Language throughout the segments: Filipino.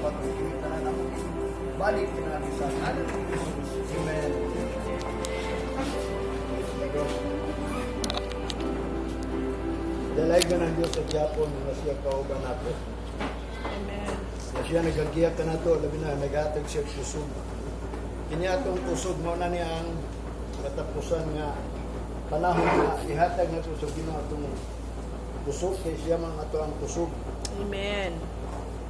pag-ikita na naman. Balik namin sa ngalan ng Jesus. Amen. Dalay ka ng Diyos sa Japon na siya kauban nato. Amen. Na siya nagagiyak ka na to, labi na nagatag siya kusog. Kini atong kusog mo na niya ang katapusan nga panahon na ihatag na to sa Ginoo atong kusog kay siya man ato ang kusog. Amen.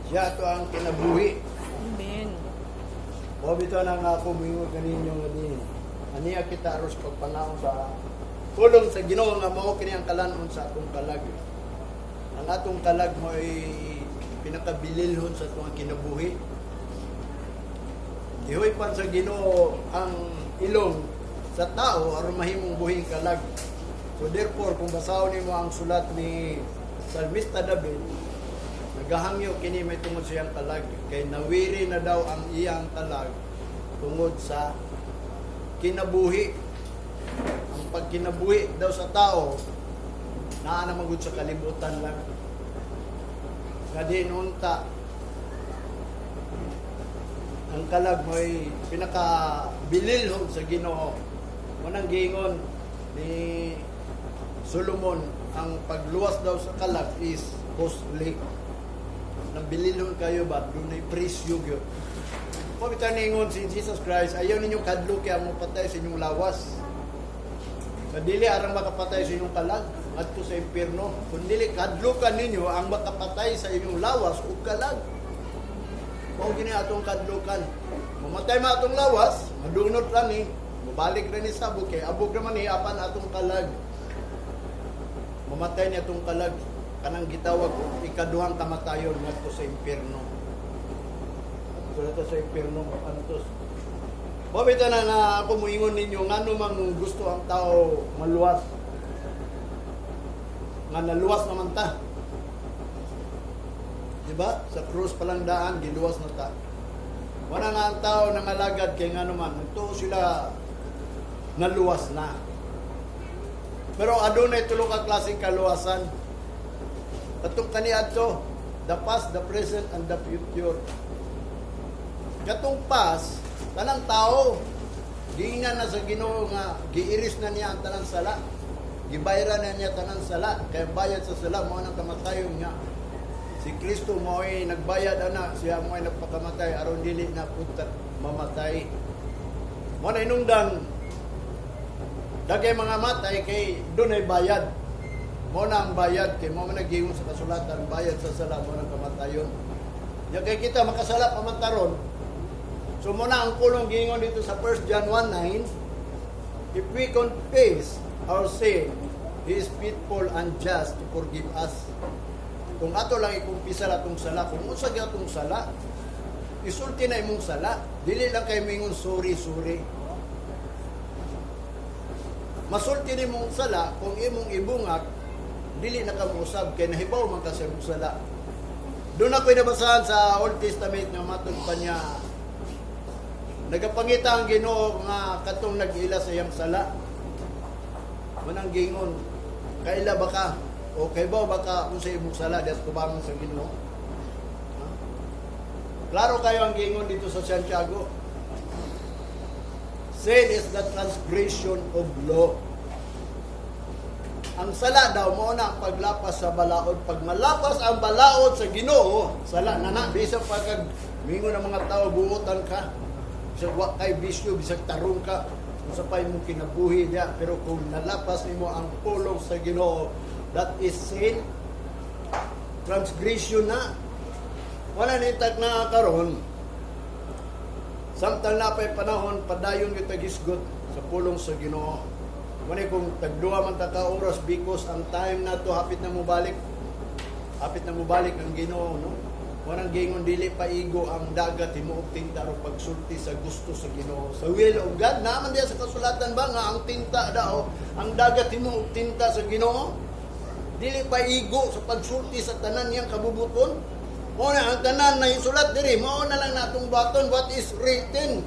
Siya ato ang kinabuhi. Amen. O bito na nga ako mingo kaninyo nga din. Aniya kita aros pagpanahon sa tulong sa Ginoo nga mao kini ang kalanon sa atong kalag. Ang atong kalag mo ay pinakabililhon sa atong kinabuhi. Ihoy pan sa Ginoo ang ilong sa tao aron mahimong buhing kalag. So therefore kung basahon nimo ang sulat ni Salmista David, nagahangyo kini may tungod sa iyang kalag kay nawiri na daw ang iyang kalag tungod sa kinabuhi. Ang pagkinabuhi daw sa tao naa na magud sa kalibutan lang. Kadi nunta ang kalag mo'y pinakabililhon sa Ginoo. Munang giingon ni Solomon, ang pagluwas daw sa kalag is costly. Nang bililhon kayo ba? Doon ay presyo yun. Kung itaningon si Jesus Christ, ayaw ninyong kadlo kaya mo patay sa inyong lawas. Kadili arang makapatay sa inyong kalag adto sa impierno. Kung dili kadlo ka ninyo ang makapatay sa inyong lawas o kalag. Kung gini atong kadlukan, mamatay ma atong lawas, madunot lang ni, mabalik rin ni sabog kay abog naman ni apan atong kalag. Mamatay niya atong kalag, kanang gitawag ikaduhang kamatayon ngadto sa impierno. Adto sa impierno antos. Pabita na nga ako muingon ninyo ngano mang gusto ang tao maluwas. Nga naluwas naman ta. Diba? Sa krus palang daan, giluwas na ta. Wala nga ang tao nangalagad kay nga naman, nagtuo sila naluwas na. Pero adunay tulo ka klaseng kaluwasan. Katong kaniadto, the past, the present, and the future. Katong past, tanang tao, giingan na sa Ginoo nga, giiris na niya ang tanang sala. Gibayra na niya tanang sala. Kaya bayad sa sala, mo nang kamatayon niya. Si Kristo mo ay nagbayad ana, siya mo ay nagpakamatay aron dili na punta mamatay. Mo na inungdan dagay mga matay kay doon ay bayad. Mo na ang bayad kay mo man naggiingon sa kasulatan, bayad sa sala mo nang kamatayon. Ya kay kita makasala pamantaron. So mo na ang kulong giingon dito sa 1 John 1:9, if we confess our sin, He is faithful and just to forgive us. Kung ato lang ikumpisa atong sala, kung unsa gyud atong sala, isulti na imong sala, dili lang kay mingon sorry. Masulti ni mong sala kung imong ibungak, dili na ka mousab kay nahibaw man ka sa imong sala. Doon ako'y nabasahan sa Old Testament nga matod pa niya, nagapangita ang Ginoo nga katong nag-ila sa iyang sala. Manang gingon, kaila ba ka? O kay ba baka kung sa imong sala das kubangon sa Ginoo. Klaro kayo ang giingon dito sa Santiago. Sin is the transgression of law. Ang sala daw mo na ang paglapas sa balaod. Pag malapas ang balaod sa Ginoo, sala na na. Bisag pagkag mingo ng mga tao buotan ka. Bisag wa kay bisyo, bisag tarong ka. Kung sa pay mo kinabuhi niya. Pero kung nalapas nimo ang pulong sa Ginoo, that is sin. Transgression na. Wala nitag na karon. Samtang na pa'y panahon, padayon yung tagisgot sa pulong sa Ginoo. Muna kung tagduha man ta ka oras because ang time na to hapit na mo balik. Hapit na mo balik ang Ginoo, no? Wanang gingon dili paigo ang dagat himuog tinta ro pagsulti sa gusto sa Ginoo. Sa will of God naman diya sa kasulatan ba nga ang tinta daw, ang dagat himuog tinta sa Ginoo. Dili paigo sa pagsulti sa tanan niyang kabubuton. Mo na ang tanan na isulat diri, mao na lang natong baton what is written.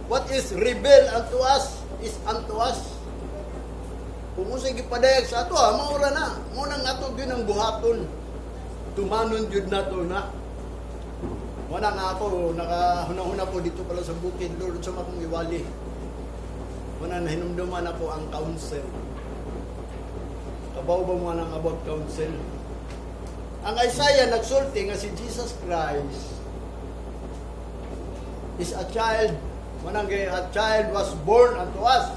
What is revealed unto us is unto us. Kung usay gipadayag sa ato, maura na. Mo nang ato gyud ang buhaton. Tumanon jud nato na. Wala nga ako, nakahuna-huna po dito pala sa bukid, Lord, sa makong iwali. Wala na hinumduman ako ang counsel. Kabaw ba mo nang about counsel? Ang Isaiah nagsulti nga si Jesus Christ is a child. Manang a child was born unto us.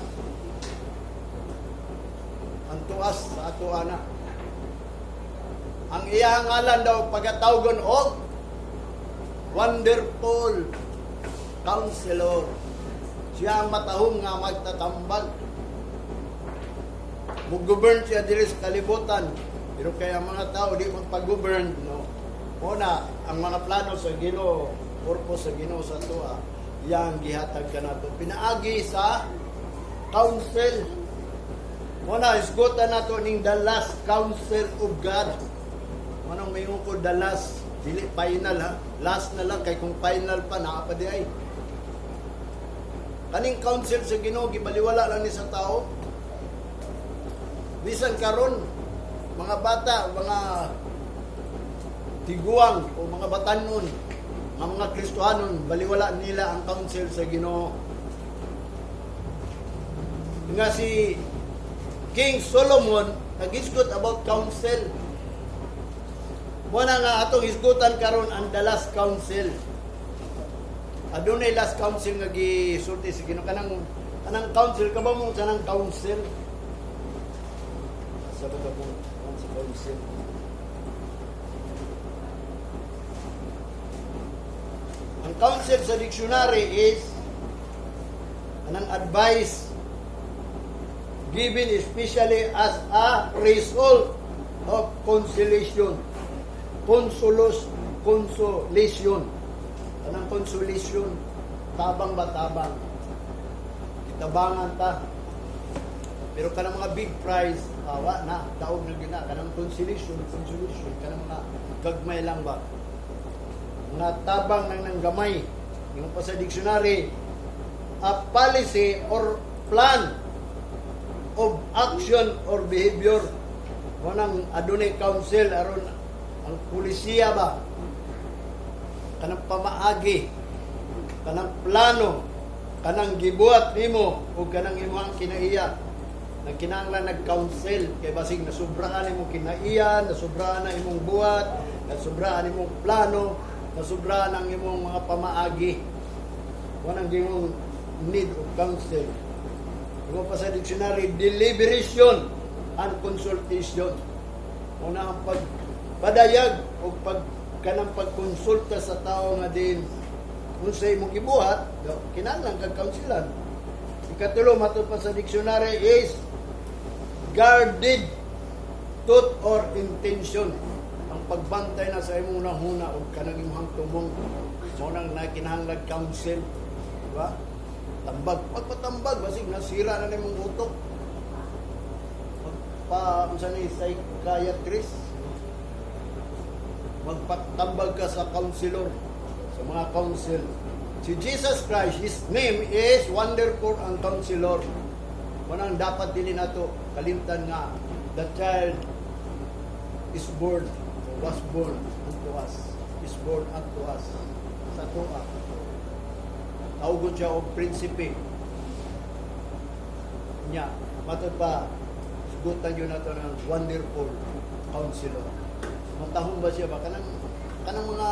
Unto us sa ato ana. Ang iyang ngalan daw pagatawgon og Wonderful Counselor. Siya ang matahong nga magtatambag. Mag-govern siya diri sa kalibutan. Pero kaya mga tao di magpag-govern, no? Una, ang mga plano sa Ginoo, purpose sa Ginoo sa tuwa, yang gihatag kanato. Pinaagi sa counsel. Una, isgutan nato ning the last counsel of God. Manong may ko the last, dili final ha. Last na lang kay kung final pa naa pa di ay. Kaning counsel sa Ginoo gibaliwala lang ni sa tao. Bisan karon mga bata, mga tiguang o mga batanon, mga Kristohanon, baliwala nila ang counsel sa Ginoo. Nga si King Solomon nag-isgot about counsel. Muna nga atong isgutan karon ang the last counsel. Adunay last counsel nga gisulti sa Ginoo kanang counsel ka ba mo sa nang counsel? Sabi ka po sa counsel. Ang counsel sa dictionary is anang advice given especially as a result of consolation. Consolation. Anong consolation? Tabang ba tabang? Kitabangan ta. Pero kanang mga big prize, awa na, daog na gina. Kanang consolation. Kanang mga gagmay lang ba? Mga tabang ng gamay. Yung pa sa dictionary, a policy or plan of action or behavior. Wanang adunay counsel aron ang pulisiya ba, kanang pamaagi, kanang plano, kanang gibuhat nimo o kanang imong kinaiya, nagkinahanglan nag-counsel kay basig nasubrahan imong kinaiya, nasubrahan na imong buhat, nasubrahan imong plano, nasubrahan ang imong mga pamaagi. Wanang imong need of counsel. Imo pa sa dictionary, deliberation and consultation. Una ang padayag o kanang pagkonsulta sa tao nga din unsay imong gibuhat, kinahanglan kag kaunselan. Ikatulo matud pa sa dictionary is guarded thought or intention. Ang pagbantay na sa imong nahuna o kanang imong tumong mo nang nakinahanglan counsel, di ba? Tambag, pagpatambag basig nasira na nimong utok. Unsa ni psychiatrist, magpatambag ka sa counselor, sa mga counsel. Si Jesus Christ, His name is Wonderful and Counselor. Manang dapat dili nato kalimtan nga the child is born, was born unto us, is born unto us. Sa tuwa, tawgon siya og prinsipe. Nya, matod pa, sugutan yun nato ng Wonderful Counselor. Matahong ba siya ba? Kanang mga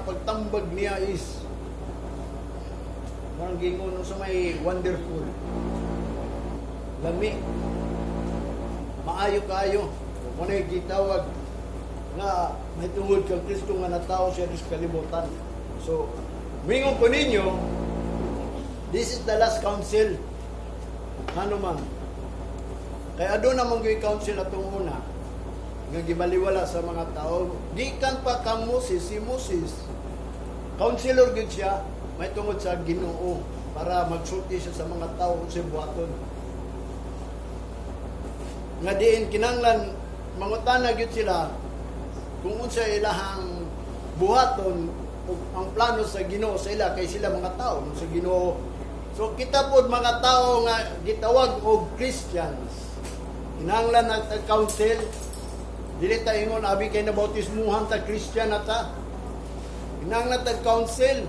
pagtambag niya is parang gingon sa may wonderful. Lami. Maayo kayo. Muna yung gitawag na may tungod kang Kristo nga natao siya sa kalibutan. So, mingon po ninyo, this is the last counsel. Ano man? Kaya doon naman yung counsel atong una nga gibaliwala sa mga tao. Gikan pa kang Moses, si Moses. Counselor gid siya, may tungod sa Ginoo para magsulti siya sa mga tao sa buhaton. Nga diin kinanglan mangutana gyud sila kung unsa ilahang buhaton ug ang plano sa Ginoo sa ila kay sila mga tao sa Ginoo. So kita pod mga tao nga gitawag og Christians. Kinanglan nag-counsel. Dili ta ingon abi kay nabautismuhan ta Christian ata. nang natag council.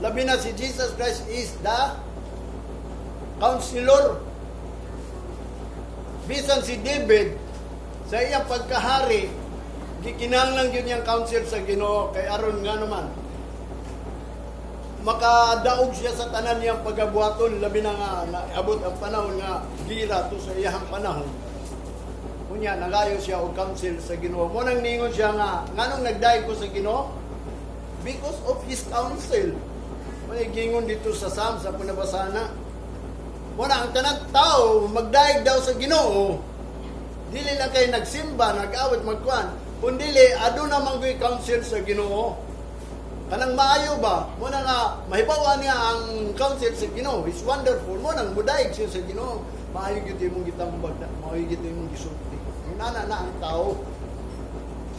Labi na si Jesus Christ is the counselor. Bisan si David sa iyang pagkahari, gikinahanglan yun yung counsel sa Ginoo kay aron nga naman makadaog siya sa tanan niyang pagabuhaton, labi na nga naabot ang panahon nga gira to sa iyang panahon. Kunya nagayo siya og counsel sa Ginoo. Mo nang ningon siya nga nganong nagdaig ko sa Ginoo? Because of his counsel. May gingon dito sa Psalm sa punabasana. Mo na ang tanang tao magdaig daw sa Ginoo. Dili lang kay nagsimba, nag-awit magkuan. Kundili aduna man gyud counsel sa Ginoo. Kanang maayo ba? Mo na nga mahibawan niya ang counsel sa Ginoo. It's wonderful. Mo nang mudaig siya sa Ginoo. Maayo gyud imong gitambag, maayo gyud imong gisulti. Gunana na ang tao.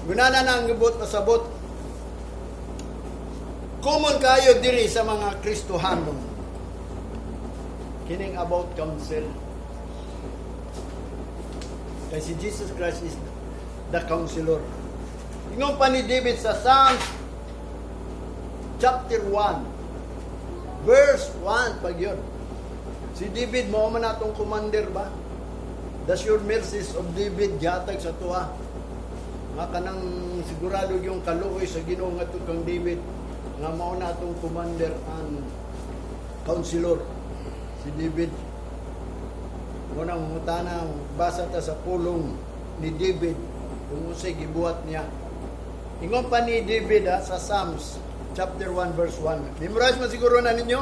Gunana na ang gubot pasabot. Common kayo diri sa mga Kristohanon. Kining about counsel. Kay si Jesus Christ is the counselor. Ingon pa ni David sa Psalms chapter 1 verse 1 pag yun. Si David mao man atong commander ba? The sure mercies of David gihatag sa tuwa. Nga kanang sigurado yung kaluoy sa Ginoo nga kang David nga mao na atong commander and counselor si David. Unang mutana basa ta sa pulong ni David kung unsay gibuhat niya. Ingon pa ni David sa Psalms chapter 1 verse 1. Memorize mo siguro na ninyo.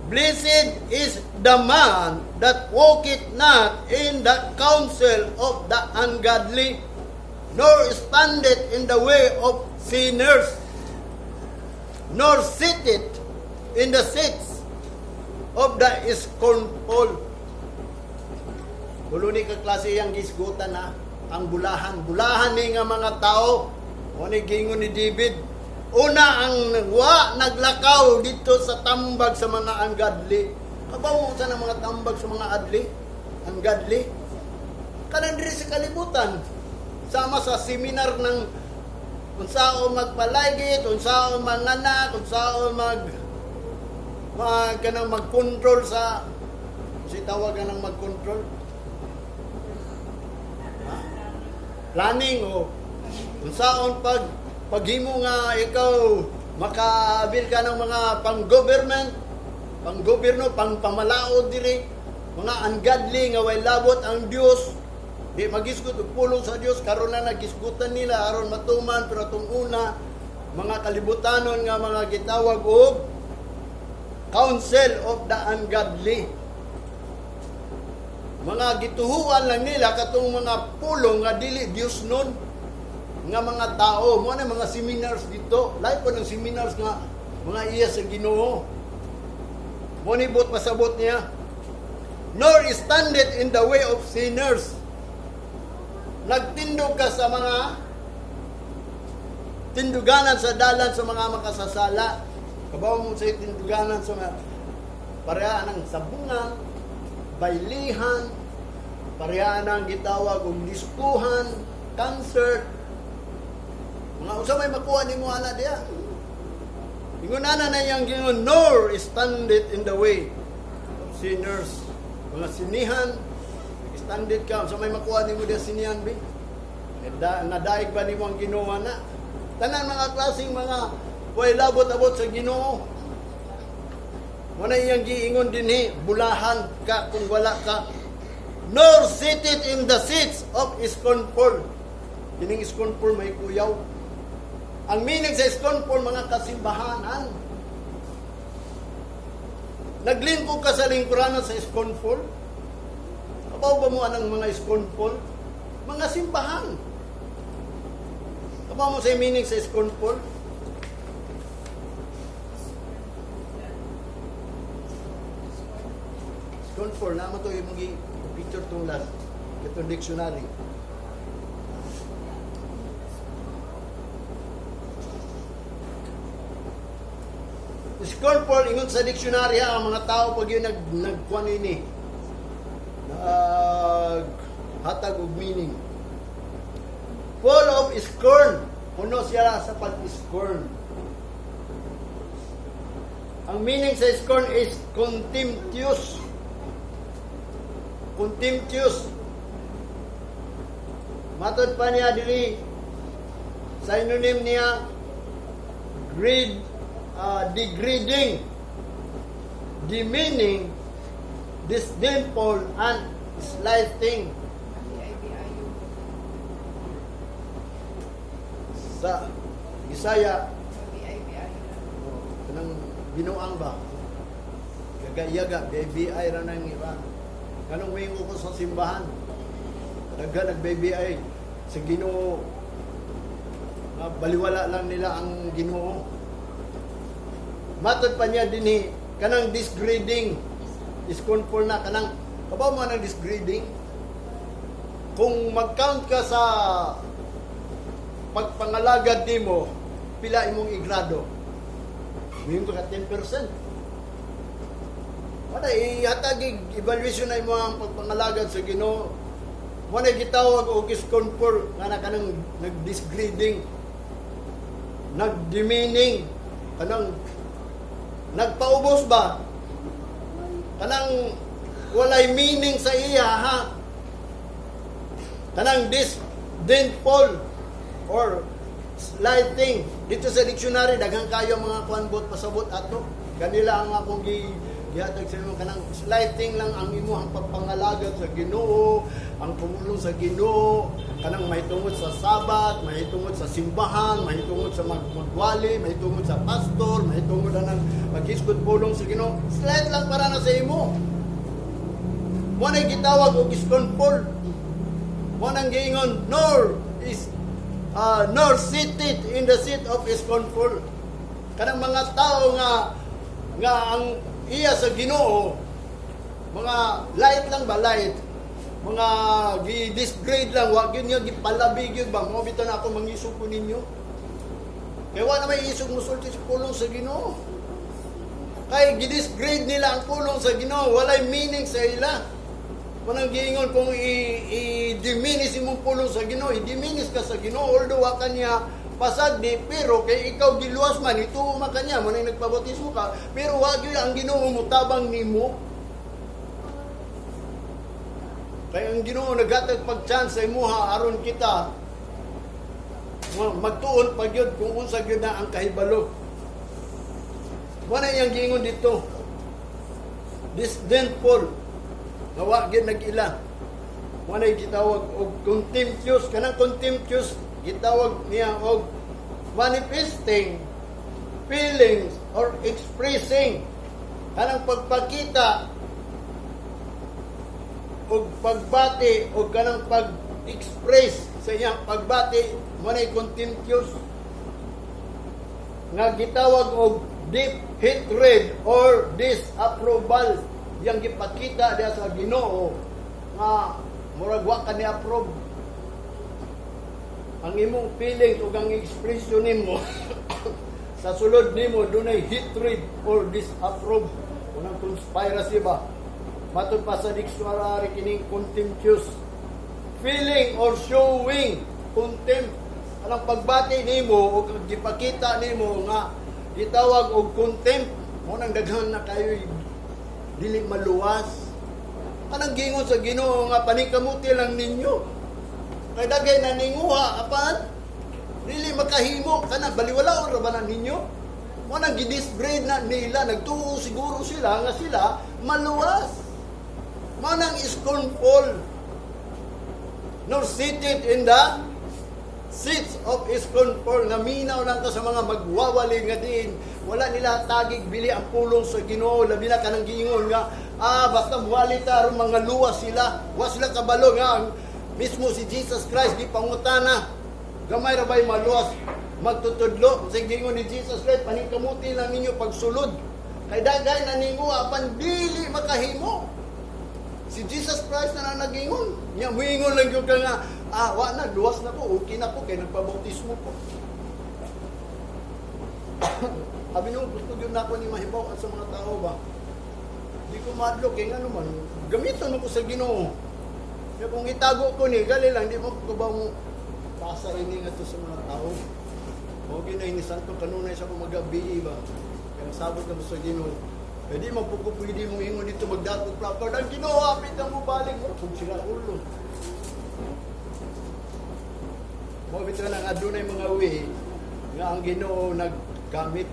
Blessed is the man that walketh not in the counsel of the ungodly, nor standeth in the way of sinners, nor sitteth in the seats of the scornful. Ulo ni ka klase yang gisgutan na ang bulahan. Bulahan ni nga mga tao. O ni gingon ni David. Una ang naglakaw dito sa tambag sa mga ungodly. Kabaw sa ng mga tambag sa mga ungodly. Kanan diri sa kalibutan. Sama sa seminar ng unsao magpalaygit, unsao manganak, unsao mag-control sa si tawag ng mag-control. Planning o unsaon paghimo nga ikaw makaabil ka ng mga pang-government, pang-gobyerno, pang-pamalaod diri, mga ungodly nga way labot ang Dios, di magisgot og pulong sa Dios karon na nagisgutan nila aron matuman pero tung una mga kalibutanon nga mga gitawag og counsel of the ungodly. Mga gituhuan lang nila katong mga pulong nga dili Dios nun nga mga tao, mo na mga seminars dito, lahat po ng seminars nga mga iya sa Ginoo. Mo ni bot pasabot niya, nor standeth in the way of sinners. Nagtindog ka sa mga tinduganan sa dalan sa mga makasasala. Kabaw mo sa tinduganan sa mga parehaan ng sabungan, baylihan, parehaan ng gitawag og diskuhan, concert. Mga usa may makuha ni mo ana diya. Ingunana na yang gingon nor standeth in the way of sinners. Mga sinihan, standeth ka usa may makuha ni mo diya sinihan bi. Nadaig ba nimo ang Ginoo na? Tanan mga klaseng mga way labot-abot sa Ginoo. Muna iyang giingon dinhi, bulahan ka kung wala ka. Nor seated in the seats of scornful. Kining scornful may kuyaw. Ang meaning sa scornful, mga kasimbahanan. Naglingkod ka sa lingkuranan sa scornful? Kabaw ba mo anang mga scornful? Mga simbahan. Kabaw mo sa meaning sa scornful? Scornful, naman ito yung picture itong last. Itong dictionary. Scornful, ingon sa dictionary ang mga tao pag yun nagkuhan ini. Hatag og meaning. Full of scorn Puno siya sa pag-scorn. Ang meaning sa scorn is contemptuous. Contemptuous. Matod pa niya diri sa synonym niya degrading, demeaning, disdainful, and slighting. Sa Bisaya, kanang binuang ba? Yaga-yaga, BBI ra nang iba. Kanong wingo ko sa simbahan. Nag-BBI sa Ginoo. Baliwala lang nila ang Ginoo. Matod pa niya dinhi kanang disgrading, scornful na kanang kabaw mo nang disgrading. Kung mag-count ka sa pagpangalagad nimo, pila imong igrado? Mingo ka 10%. Wala ihatag evaluation na imong pagpangalagad sa Ginoo. Wala gitawag og scornful nga kanang nag-disgrading, nag-demeaning, kanang nagpaubos ba? Kanang walay meaning sa iya, ha? Kanang disdainful or slighting. Dito sa dictionary, daghang kayo mga kuanbot pasabot ato. Kanila ang akong gihatag sa inyo, kanang slighting lang ang imuhang pagpangalagad sa Ginoo, ang pumulong sa Ginoo, kanang mahitungod sa Sabat, mahitungod sa simbahan, mahitungod sa magwali, mahitungod sa pastor, mahitungod na ng maghiskot pulong sa Ginoo. Slight lang para na sa imo. Mo na gitawag og scornful. Mo nang giingon, nor seated in the seat of scornful. Kanang mga tao nga ang iya sa Ginoo, mga light lang ba, light, mga gi-disgrade lang, wag yun yung gipalabig yun ba, mo bito na ako mangisog po ninyo. Kaya wala may isog musulti sa pulong sa Ginoo. Kaya gi-disgrade nila ang pulong sa Ginoo, walay meaning sa ila. Manang giingon kung i-diminish imong pulong sa Ginoo, i-diminish ka sa Ginoo, although wa kanya pasagdi, pero kay ikaw giluwas man, ituo man kanya, mo nang nagpabautismo ka, pero wag yun ang Ginoo mutabang nimo. Kaya ang Ginoo naghatag pag-chance sa imuha aron kita magtuon pag yun kung unsa gyud na ang kahibalo. Wala yang giingon dito. Disdainful. Nawa gyud nag-ila. Wala gitawag og contemptuous, kanang contemptuous gitawag niya og manifesting feelings or expressing, kanang pagpakita og pagbati o kanang pag-express sa iyang pagbati, mo na contemptuous nga gitawag og deep hatred or disapproval, yang gipakita diya sa Ginoo nga murag wa ka ni approve ang imong feelings o ang expression nimo sa sulod nimo dunay hatred or disapprove, unang conspiracy ba. Matod pa sa dictionary kining contemptuous, feeling or showing contempt, anang pagbati nimo o gipakita nimo nga gitawag og contempt, mo nang daghan na kayo dili maluwas. Anang gingon sa Ginoo nga paningkamuti lang ninyo kay dagay na ninguha apan dili makahimo kana baliwala ra ba na ninyo. Mo nang gidisgrade na nila, nagtuo siguro sila nga sila maluwas. Mo nang scornful, nor seated in the seats of scornful, nga minaw lang ka sa mga magwawali nga din wala nila tagig bili ang pulong sa Ginoo, labi na kanang giingon nga basta muwali ta aron mga luwas sila, wa sila kabalo nga ang mismo si Jesus Christ di pangutana gamay ra bay maluwas magtutudlo sa gingon ni Jesus Christ, paningkamuti lang ninyo pagsulod kay dagay na ninyo apan dili makahimo. Si Jesus Christ na nagingon niya, muingon lang yung ka nga wa na, luwas na ko, okay na ko kay nagpabautismo ko. Sabi nung gusto yun na ako ni mahibaw sa mga tao ba, di ko madlo kay nga naman gamiton mo ko sa Ginoo. Kaya kung itago ko ni, gali lang, di mo ko ba mo pasa ini nga to sa mga tao. Mo ginahin ni Santo kanunay sa kumagabi ba. Kaya sabot na sa Ginoo. Pwede mo pwede mo ingon dito magdakop plakard. Ang Ginoo apit ang mubalik mo kung sila ulo. Mo bitaw nang adunay mga wi nga ang Ginoo naggamit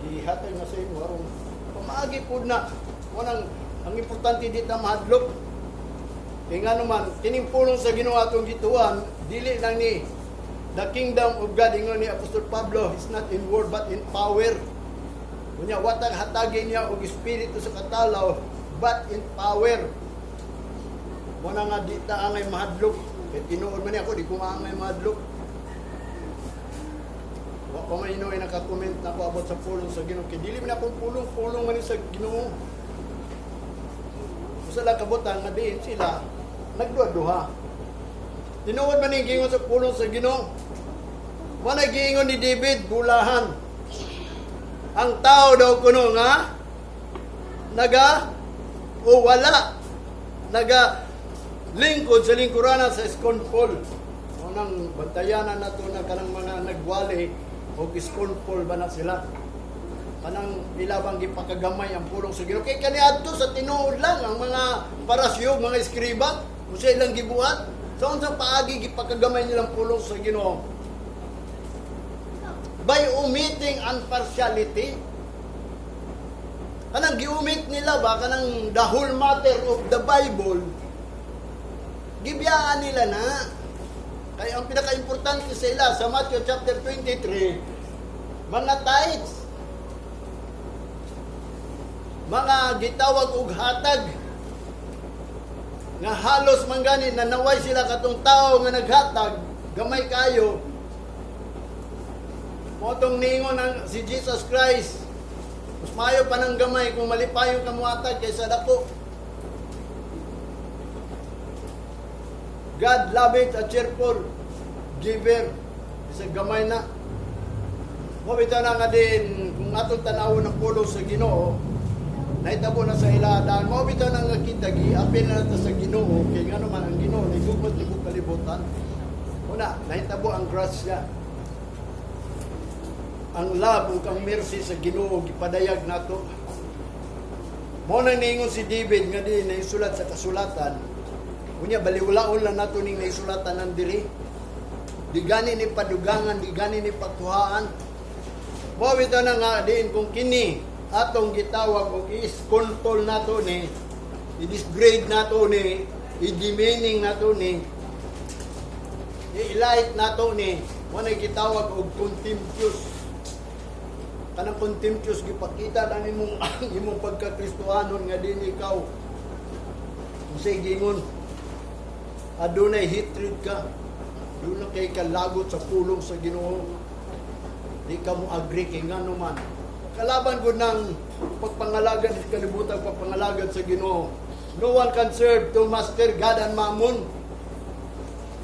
gihatag na sa inyo aron pamaagi pud na wanang ang importante dito mahadlok. Kaya nga naman, tinimpulong sa Ginoo atong gituan, dili lang ni the kingdom of God, ingon ni Apostol Pablo, is not in word but in power. Kunya, watag hatagin niya og espiritu sa katalaw, but in power. Muna nga di ta angay mahadlok. Kaya tinuod man niya ako, di ko angay mahadlok. Wa pa man inoy nakakomment na ako about sa pulong sa Ginoo. Kaya dili man akong pulong man ni sa Ginoo. Sa kabutan nga diin sila nagduha-duha. Tinuod man ni gingon sa pulong sa Ginoo. Wala giingon ni David bulahan. Ang tao daw kuno nga naga lingkod sa lingkuranan sa scornful. Unang bantayanan nato na kanang mga nagwali o scornful ba na sila. Kanang ilabang gipakagamay ang pulong sa Ginoo. Kay kaniadto sa tinuod lang ang mga parasyo, mga eskriba, kung sa ilang gibuhat, sa unsang paagi gipakagamay nilang pulong sa Ginoo. By omitting impartiality. Kanang giumit nila ba kanang the whole matter of the Bible, gibiyaan nila na. Kaya ang pinaka-importante sa ila sa Matthew chapter 23, mga tithes, mga gitawag og hatag nga halos manggani na naway sila katong tao nga naghatag gamay kayo. Motong ningon ang si Jesus Christ, mas maayo pa ng gamay kung malipayon kamuhatag kaysa dako. God loveth a cheerful giver. Isa gamay na. Mabita na nga din kung atong tanawon ng pulong sa Ginoo, nahitabo na sa iladaan. Mabita na nga kita giapil na nato sa Ginoo, kay nga naman ang Ginoo nagugmot libog kalibutan. Una, nahitabo ang grasya. Ang love ug ang mercy sa Ginoo gipadayag nato. Mao nang ningon si David nga di naisulat sa kasulatan. Unya baliwlaon lang nato ning naisulatan nan diri. Di gani ni padugangan, di gani ni pagtuhaan. Mao bitaw na nga din kung kini atong gitawag og is-control nato ni, i-disgrade nato ni, i-demeaning nato ni, i-light nato ni, mo na gitawag og contemptuous. Kanang contemptuous gipakita lang imong imong pagkakristohanon nga din ikaw unsay gingon adunay hatred ka, dunay kay kalagot sa pulong sa Ginoo, di ka mo agree kay ngano man kalaban ko ng pagpangalagad sa kalibutan, pagpangalagad sa Ginoo. No one can serve two master, God and Mammon.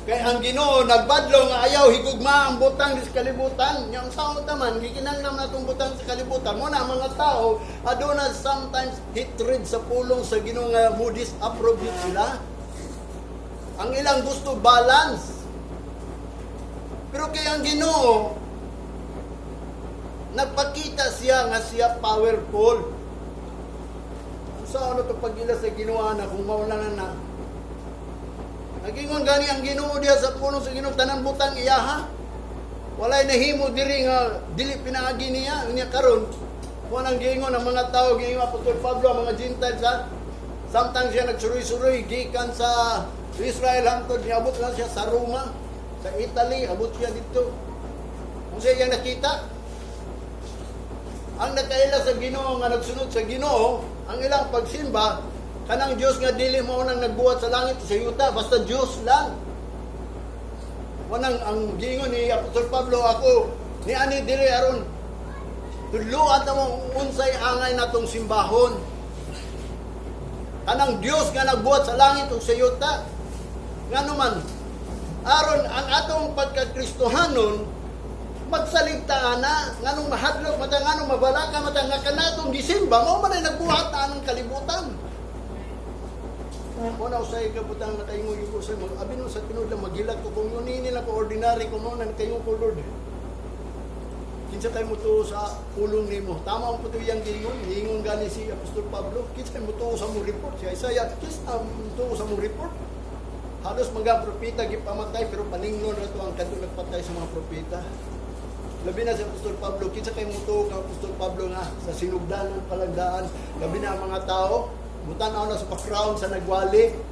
Kay ang Ginoo nagbadlo nga ayaw higugma ang butang sa kalibutan. Yang tao taman gikinahanglan natong butang sa kalibutan. Mo na mga tao aduna sometimes hatred sa pulong sa Ginoo nga mo disapprove sila. Ang ilang gusto balance. Pero kay ang Ginoo nagpakita siya nga siya powerful. So ano to pagila sa Ginoo na kung mauna na nagingon gani ang Ginoo diha sa pulong sa Ginoo tanan butang iyaha. Walay nahimo diri nga dili pinaagi niya unya karon. Mo nang giingon ang mga tao giingon Apostol Pablo ang mga Gentiles sa samtang siya nagsuroy-suroy gikan sa Israel hangtod niabot lang siya sa Roma, sa Italy, abot siya dito. Kung siya nakita ang nakaila sa Ginoo nga nagsunod sa Ginoo, ang ilang pagsimba kanang Dios nga dili mo nang nagbuhat sa langit sa yuta, basta Dios lang. Wanang ang gingon ni Apostol Pablo ako ni ani dili aron tudloan ta mo unsay angay natong simbahon. Kanang Dios nga nagbuhat sa langit ug sa yuta. Ngano man aron ang atong pagkakristohanon magsaligtaan na nganong mahadlok mata nganong mabalaka mata nga kanatong gisimba mo man ay nagbuhat ta anong kalibutan. Kung usay ka putang nakaingon yung usay abin mo sa tinud lang magilag ko kung yun nila ko ordinary ko mo na nakaingon ko Lord. kinsa kay mo tuo sa pulong nimo. Tama ang puto yang gingon gani si Apostol Pablo, kinsa mo tuo sa mo report. Si Isaiah, kinsa mo tuo sa mo report. Halos mga propeta gipamatay pero paninglon ra to ang kadto nagpatay sa mga propeta. Labi na si Apostol Pablo, kinsa kay mo tuo kang Apostol Pablo nga sa sinugdanan palagdaan, labi na ang mga tao mutan-aw na sa background sa nagwali.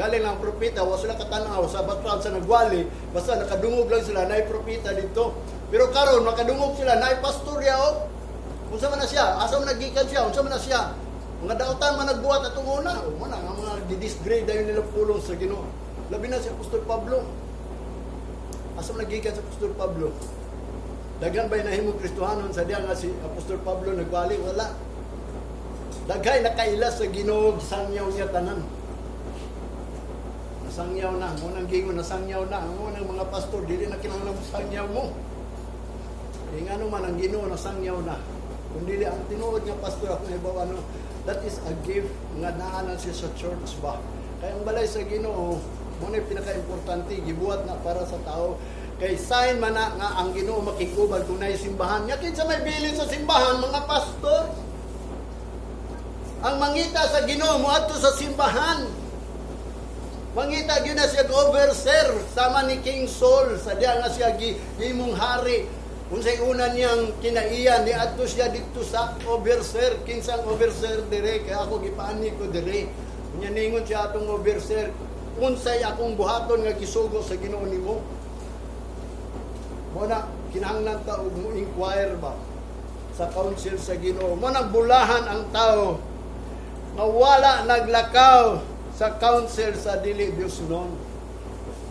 Galing ang propeta, wa sila katanaw sa background sa nagwali, basta nakadungog lang sila naay propeta dito. Pero karon nakadungog sila naay pastorya o. Unsa man na siya? Asa man nagikan siya? Unsa man na siya? Mga dautan man nagbuhat atong una, o man ang mga di-disgrade dayon nila pulong sa Ginoo. Labi na si Apostol Pablo. Asa man nagikan si Apostol Pablo? Daghan ba'y nahimong Kristohanon sa diya nga si Apostol Pablo nagwali? Wala. Daghay nakailas sa Ginoo, sangyaw niya tanan. Nasangyaw na, mo nang gingon nasangyaw na, mo nang mga pastor dili na kinahanglan mo sangyaw mo. Nga naman ang Ginoo nasangyaw na. Kung dili ang tinuod nga pastor ako ibaw ano, that is a gift nga naanan siya sa church ba. Kaya ang balay sa Ginoo, mo na pinaka-importante gibuhat na para sa tao. Kay sign man na nga ang Ginoo makigubal kung naay simbahan. Nya kinsa may bilin sa simbahan mga pastor. Ang mangita sa Ginoo moadto sa simbahan. Mangita gyud na siya overseer sama ni King Saul sa diya nga siya gihimong hari. Unsay una niyang kinaiyan ni adto siya dito sa overseer, kinsang overseer dire kay ako gipaani ko dire. Unya ningon siya atong overseer, unsay akong buhaton nga gisugo sa Ginoo nimo? Mo na kinahanglan ta og mo inquire ba sa council sa Ginoo. Mo nang bulahan ang tao nga wala naglakaw sa council sa dili Dios noon.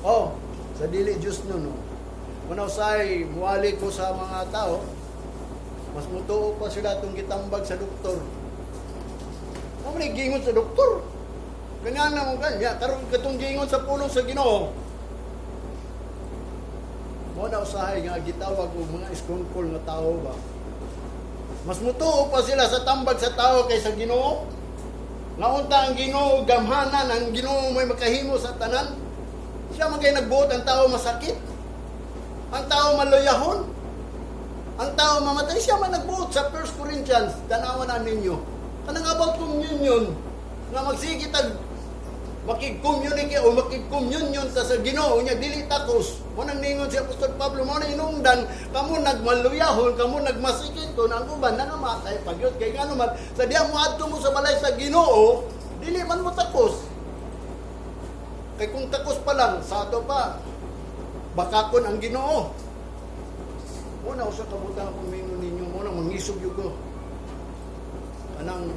Oh, sa dili Dios noon. Muna usay muali ko sa mga tao, mas mutuo pa sila itong gitambag sa doktor. Ano man gingon sa doktor? Ganyan na mo kanya, karon katong gingon sa pulong sa Ginoo. Muna usahay nga gitawag og mga iskongkol nga tao ba. Mas mutuo pa sila sa tambag sa tao kaysa Ginoo. Naunta ang Ginoo gamhanan, ang Ginoo may makahimo sa tanan. Siya man kay nagbuot ang tao masakit. Ang tao maluyahon. Ang tao mamatay. Siya man nagbuot sa 1 Corinthians. Tanawan na ninyo. Kanang about communion. Nga magsigitag makig-communicate o makig-communion sa Ginoo niya dili takos. Mo nang ningon si Apostol Pablo mo nang inungdan kamo nagmaluyahon, kamo nagmasikit to nang uban nangamatay pagyud kay ngano man sa diha mo adto mo sa balay sa Ginoo dili man mo takos. Kay kung takos pa lang sa ato pa bakakon ang Ginoo. Una usa ka butang akong mingon ninyo mo nang mangisog gyud ko. Anang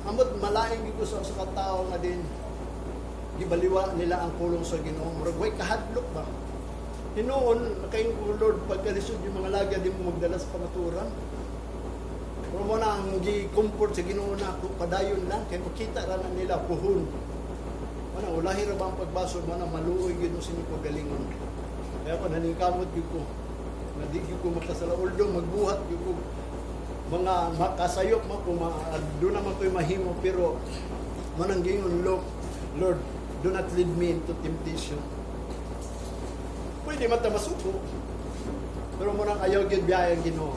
amot malaing gyud ko sa katao nga din gibaliwa nila ang pulong sa Ginoo. Murag way kahadlok ba? Hinoon kay Lord pagkalisod yung mga lagya di mo magdala sa kamaturan. Pero mo na ang gi-comfort sa Ginoo na padayon lang kay makita ra na nila puhon. Mana ulahi ra ba ang pagbasod mo na maluoy gyud mo sini pagalingon. Kaya ko naningkamot gyud ko. Na di gyud ko makasala although magbuhat gyud ko mga makasayop mo kung do naman ko'y mahimo pero manang gingon Lord, do not lead me into temptation. Pwede mata masuko. Pero mo nang ayaw gyud biyayang Ginoo.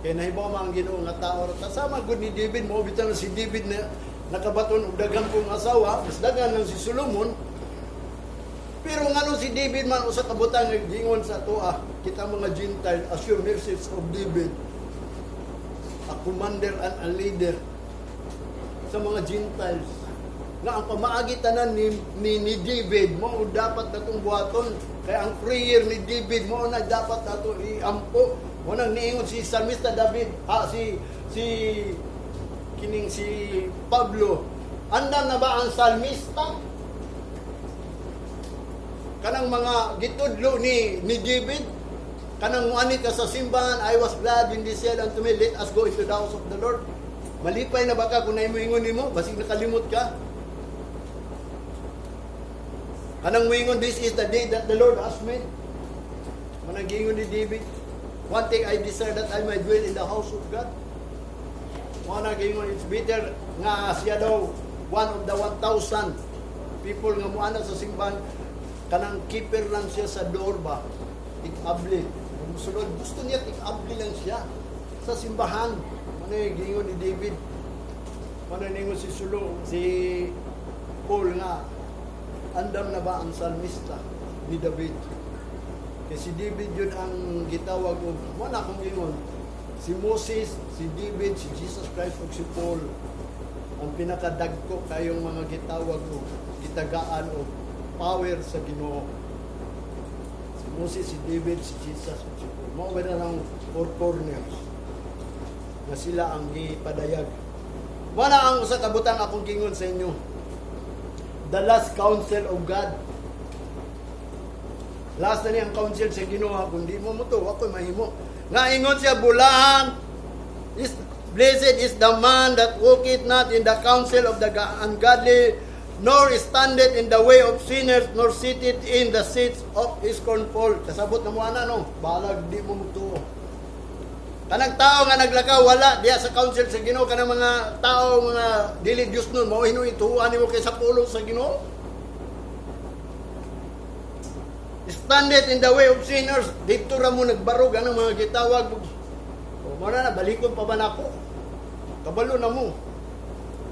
Kaya nahibaw man ang Ginoo nga tao ra sama gud ni David mo bitan si David na nakabaton og daghang kong asawa, mas daghan lang si Solomon. Pero ngano si David man usa ka butang nga gingon sa toa, kita mga Gentile as your mercies of David. A commander and a leader sa mga Gentiles. Nga ang pamaagi tanan ni David mo dapat natong buhaton kaya ang prayer ni David mo na dapat nato iampo mo nang niingon si Psalmista David si Pablo anda na ba ang Psalmista kanang mga gitudlo ni David kanang muani ka sa simbahan I was glad when they said unto me let us go into the house of the Lord. Malipay na baka kung naimoingon nimo basig nakalimot ka. Anong wingon, this is the day that the Lord has made. Manang gingon ni David, one thing I desire that I might dwell in the house of God. Manang gingon, it's better nga siya daw, one of the 1,000 people nga muana sa simbahan, kanang keeper lang siya sa door ba, ikabli. sulod. Gusto niya tik-abli lang siya sa simbahan. Ano yung gingon ni David? Ano ningon si Paul nga, andam na ba ang salmista ni David? Kasi si David yun ang gitawag o wala akong gingon. Si Moses, si David, si Jesus Christ o si Paul ang pinakadagko kayong mga gitawag o gitagaan o power sa Ginoo. Si Moses, si David, si Jesus o si Paul. Mao ba na lang four corners na sila ang gipadayag. Wala ang usa ka butang akong gingon sa inyo. The last counsel of God. Last na niya ang counsel sa Ginoo, kundi mo mo to, ako mahimo. Nga ingon siya, bulahan, blessed is the man that walketh not in the counsel of the ungodly, nor standeth in the way of sinners, nor sitteth in the seats of scornful. Kasabot na mo ana, no? Balag di mo mutuo. Kanang tao nga naglakaw, wala diya sa counsel sa Ginoo. Kanang mga tao, mga dili Diyos nun, mauhin mo ituuan mo kay sa pulong sa Ginoo. Standeth in the way of sinners. Dito ra mo nagbarog ang mga gitawag. O mo na balikon pa ba nako? Kabalo na mo.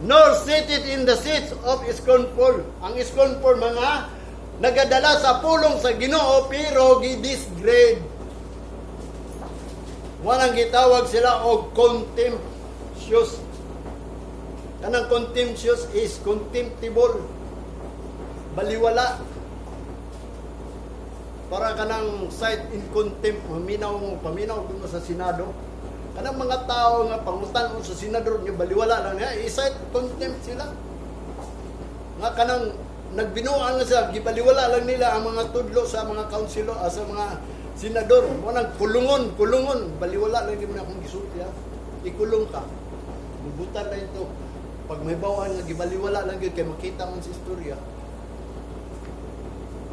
Nor sitteth in the seats of scornful. Ang scornful mga nagadala sa pulong sa Ginoo pero gi-disgrade. Walang gitawag sila og contemptuous. Kanang contemptuous is contemptible. Baliwala. Para kanang sight in contempt, paminaw mo sa Senado. Kanang mga tao nga pangutan mo sa senador nga baliwala lang niya, i-sight contempt sila. Nga kanang nagbinuang nga sila, gibaliwala lang nila ang mga tudlo sa mga kaunsilo, sa mga senador. Mo nang kulungon, baliwala lang gyud akong gisulti ha. Ikulong ka. Bubutan na ito. Pag may bawaan nga gibaliwala lang gyud kay makita man sa istorya.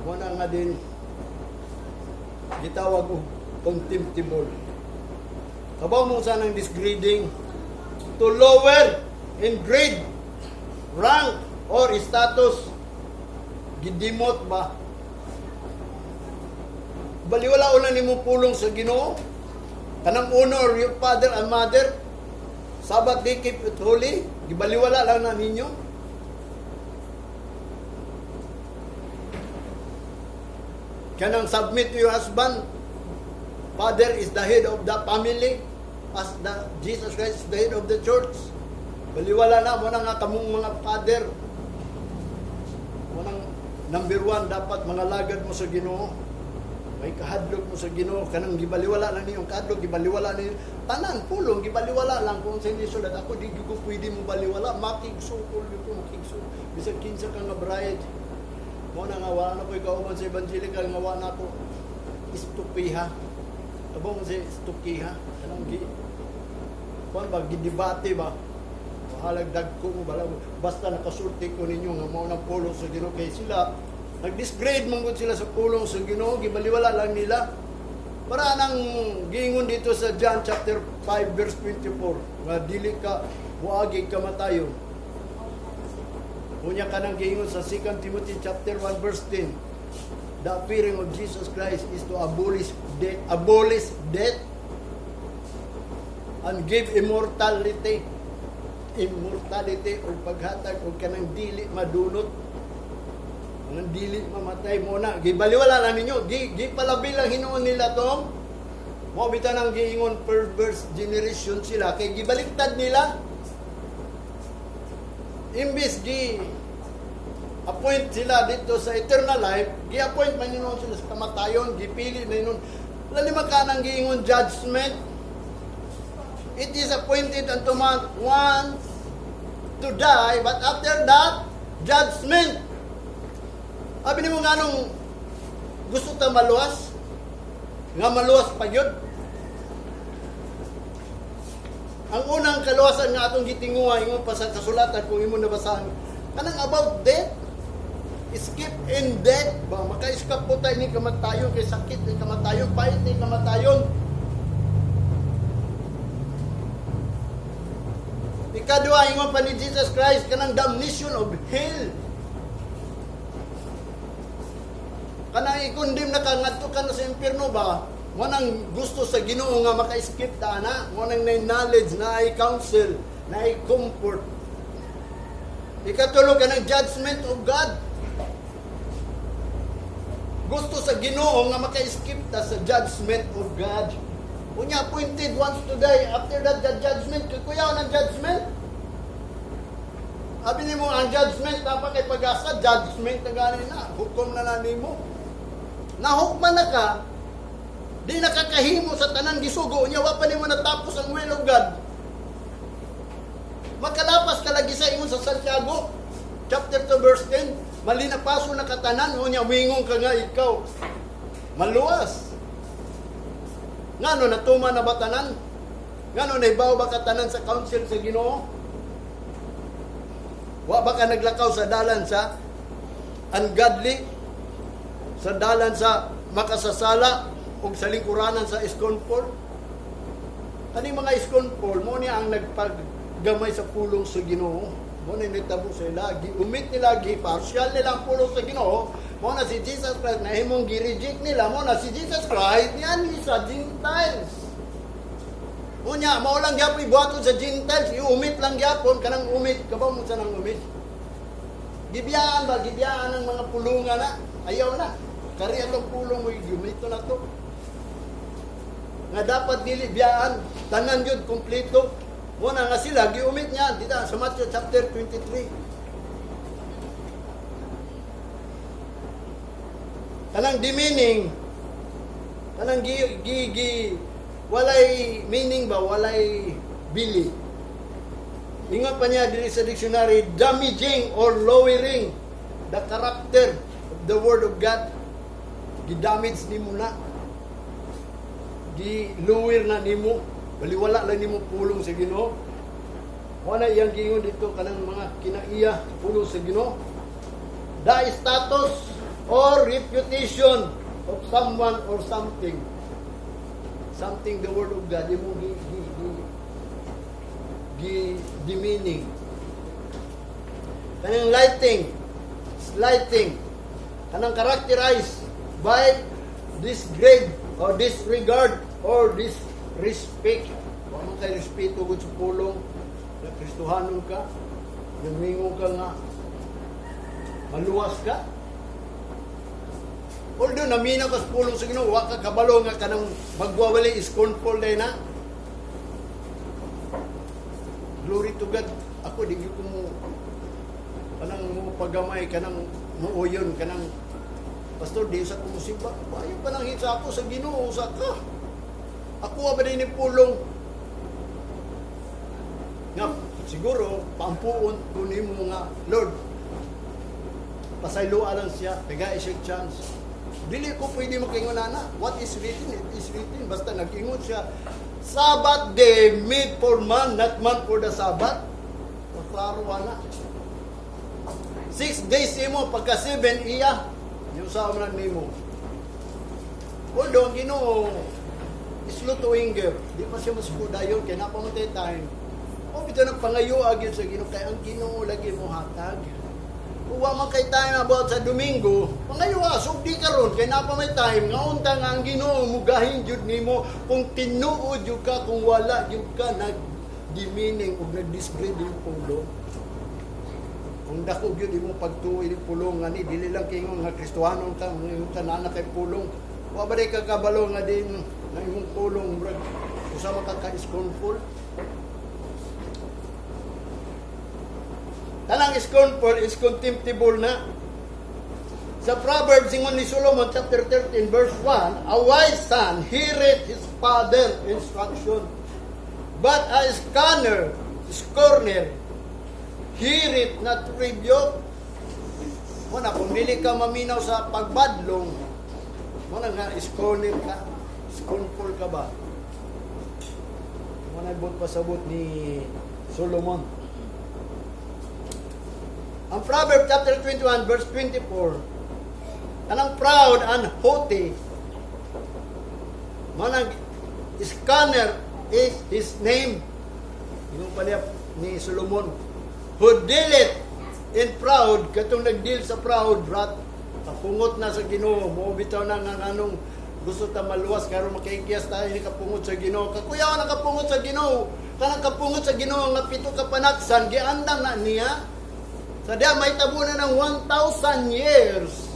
Mo na nga din gitawag og contemptible. Kabaw mo sanang disgrading, to lower in grade, rank, or status. Gidimot ba? Baliwala una nimo pulong sa Ginoo. Kanang honor your father and mother. Sabbath day keep it holy. Gibaliwala lang na ninyo. Kanang submit to your husband. Father is the head of the family. As Jesus Christ is the head of the church. Baliwala na mo na nga kamong mga father. Mo nang number 1 dapat mga lagad mo sa Ginoo. May kahadlok mo sa Ginoo. Kanang gibaliwala lang niyo kahadlok, gibaliwala niyo tanan pulong, gibaliwala lang kung sa inyo sulat ako di ko pwede mo baliwala, makigsukol ko makigsukol. Bisag kinsa ka nga bride. Mo na nga wala na ko'y kauban sa evangelical nga wala na ko istupiha. Tabong si istupiha. Anong kuan ba gidebate ba? Halagdag ko mo bala basta nakasulti ko ninyo nga mao nang pulong sa Ginoo kay sila nag-disgrade man gud sila sa pulong sa Ginoo, gibaliwala lang nila. Para nang giingon dito sa John chapter 5 verse 24 nga dili ka muagi kamatayon. Unya kanang giingon sa 2 Timothy chapter 1 verse 10. The appearing of Jesus Christ is to abolish death and give immortality o paghatag o kanang dili madunot, kanang dili mamatay mo na. Gibaliwala lang ninyo, gipalabi lang hinuon nila to. Mo bitan ang giingon perverse generation sila kay gibaliktad nila. Imbis appoint sila dito sa eternal life, gi-appoint man yun sila sa kamatayon, gipili na yun. Lalima ka nang giingon judgment. It is appointed unto man once to die, but after that, judgment. Abi nimo nga nung gusto ta maluwas, nga maluwas pa yun. Ang unang kaluwasan nga atong gitinguha ingon pa sa kasulatan kung imo nabasahan kanang about death, escape in death ba maka-escape po tayo ni kamatayon kay sakit ni kamatayon, pait ni kamatayon. Ikadua ingon pa ni Jesus Christ kanang damnation of hell. Kanang i-condemn na ka ngadto ka na sa impierno ba? mo nang gusto sa Ginoo nga maka-skip ta ana, mo nang knowledge, na ay counsel, na ay comfort. Ikatulo ka ng judgment of God. Gusto sa Ginoo nga maka-skip ta sa judgment of God. Unya appointed once to die, after that the judgment, kuyaw ng judgment. Abi nimo ang judgment dapat kay pag-asa, judgment na gani na, hukom na nimo. Nahukman na ka, di nakakahimo sa tanan gisugo unya wa pa nimo natapos ang will of God. Makalapas ka lagi sa imong sa Santiago chapter 2 verse 10, mali na paso na katanan unya wingong ka nga ikaw maluwas. Ngano natuma na batanan? Ngano naibaw ba katanan sa council sa Ginoo? Wa ba ka naglakaw sa dalan sa ungodly, sa dalan sa makasasala ug sa lingkuranan sa scornful? Kani mga scornful mo niya ang nagpaggamay sa pulong sa Ginoo. Mo na nitabo sa ila, giumit nila, giparsyal nila ang pulong sa Ginoo. Mo na si Jesus Christ na himong gi-reject nila, mo na si Jesus Christ yan sa Gentiles. Mo niya mao lang gyapon ibuhaton sa Gentiles, iumit lang gyapon kanang umit, kabaw mo sa nang umit. Gibiyaan ba, gibiyaan ang mga pulungan na, ayaw na. Kari atong pulong mo gumito na to. Nga dapat dili biyaan, tanan yun, kompleto. Muna nga sila, giumit niya, dita sa Matthew chapter 23. Kanang demeaning, kanang walay meaning ba, walay bili. Ingat pa niya dili sa dictionary, damaging or lowering the character of the Word of God. Gidamage ni mo na. Gi-lower na ni mo. Baliwala lang ni mo pulong sa Ginoo. Wala iyang giingon dito kanang mga kinaiya pulong sa Ginoo. The status or reputation of someone or something. Something the Word of God. Di mo demeaning. Kanang slighting. Kanang characterized by disgrade or disregard or disrespect. Huwag mo kayo respeto kung sa pulong na Kristohanon ka, namingo ka nga, maluwas ka. Although naminaw ka sa pulong sa Ginoo, huwag ka kabalo nga kanang magwawali scornful day na. Glory to God. Ako, di ko mo kanang mo pagamay, kanang muuyon, kanang pastor, di sa kumusimba. Bayo pa nang hitsa ako sa Ginoo, sa ka. Ako ba din pulong? Nga, siguro, paampuon kunin mo nga, Lord, pasayloa lang siya, pega siya chance. Dili ko pwede makingon na. What is written? It is written. Basta nag-ingon siya, Sabbath day made for man, not man for the Sabbath. Klaro na. 6 days mo, pagka 7 iya, yung sa unan nimo. Although, Ginoo, slow to anger. Di pa siya maskuda yun, kaya napamatay time. O, ito nagpangayo agad sa Ginoo, kaya ang Ginoo lagi mo hatag. Uwa man kay time about sa Domingo, pangayo so di karon kay napamay time, nga unta nga ang Ginoo mugahin jud nimo, kung tinuod jud ka, kung wala jud ka nag-demeaning o nag-disgrade yung pulong. Kung dako gyud imo pagtuoy yung pulong nga ni dili lang kingon nga Kristohanon ka, yung tanan kay pulong. Wa ba ka kabalo nga din na imong pulong brad usama ka ka-scornful. Tanang scornful is contemptible na. Sa Proverbs ingon ni Solomon chapter 13 verse 1, a wise son heareth his father instruction, but a scorner heareth not rebuke. Muna, kung dili ka maminaw sa pagbadlong, muna nga, scorner ka, scornful ka ba? Muna, ibot pasabot ni Solomon. Ang Proverbs chapter 21 verse 24, kanang proud and haughty, manang scanner is his name. Yung palihap ni Solomon, who dealeth in proud, katong nagdeal sa proud, rat, kapungot na sa Ginoo, mo bitaw na ng anong gusto ta maluwas karon makikiyas tayo ni kapungod sa Ginoo. Kakuyaw na kapungod sa Ginoo. Kanang kapungod sa Ginoo nga pito ka panaksan giandam na niya. Sa diya may tabunan ng 1,000 years.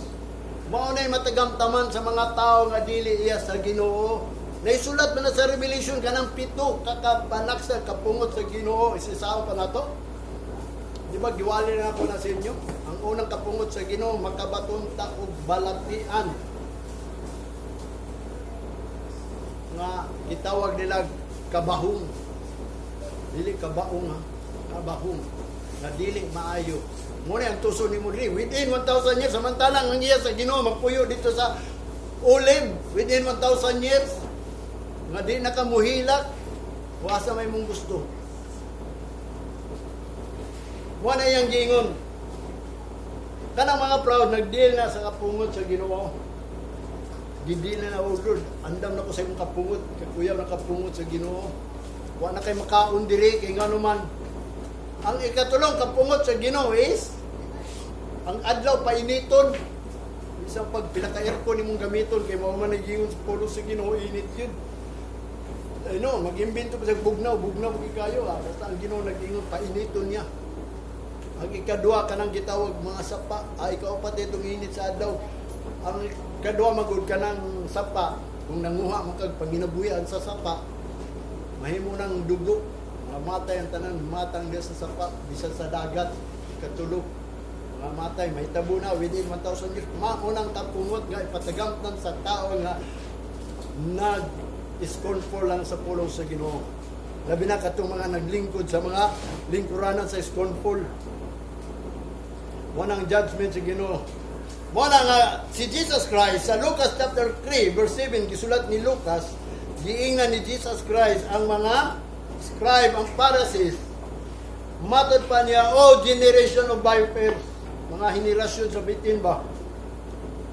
Mao nay matagamtaman sa mga tao nga dili iya sa Ginoo. Naisulat man na sa Revelation kanang pito ka panaksan kapungod sa Ginoo. Isisaw pa nato. Di ba giwali na ako na sa inyo? Ang unang kapungod sa Ginoo makabatunta og balatian. Nga gitawag nila kabahong. Dili kabaong ha, kabahong. Na dili maayo. Muna ang tuso ni Mudri. Within 1,000 years, samantalang ang iya sa Ginoo magpuyo dito sa Olive. Within 1,000 years, nga di nakamuhilak, wasa may mong gusto. Muna yung gingon. Kanang mga proud, nag-deal na sa kapungod sa Ginoo. Gidil na oh Lord, andam na ko sa imong kapungod, kakuyaw na kapungod sa Ginoo. Wa na kay makaon diri kay ngano man. Ang ikatulong kapungod sa Ginoo is ang adlaw painiton. Isang pag pinaka-aircon nimong gamiton kay mao man nagingon sa pulo sa Ginoo init yun. Ay no, mag-imbento pa sa bugnaw kayo ah. Basta ang Ginoo nag-ingon painiton niya. Ang ikadua kanang gitawag mga sapa, ikaw pa itong init sa adlaw. Ang kadua magud kanang sapa, kung nanguha man kag panginabuhian sa sapa, mahimo nang dugo, mamatay ang tanan, matang diya sa sapa, bisan sa dagat, katulog, mamatay, may tabo na within 1,000 years. Maunang kapungod nga ipatagamtan sa tao nga nag-scornful lang sa pulong sa Ginoo. Labi na katong mga naglingkod sa mga lingkuranan sa scornful. Wanang judgment sa Ginoo. Muna nga, si Jesus Christ, sa Lucas chapter 3, verse 7, gisulat ni Lucas, giingan ni Jesus Christ ang mga scribe, ang Pharisees. Matod pa niya, O generation of vipers, mga henerasyon sa bitin ba?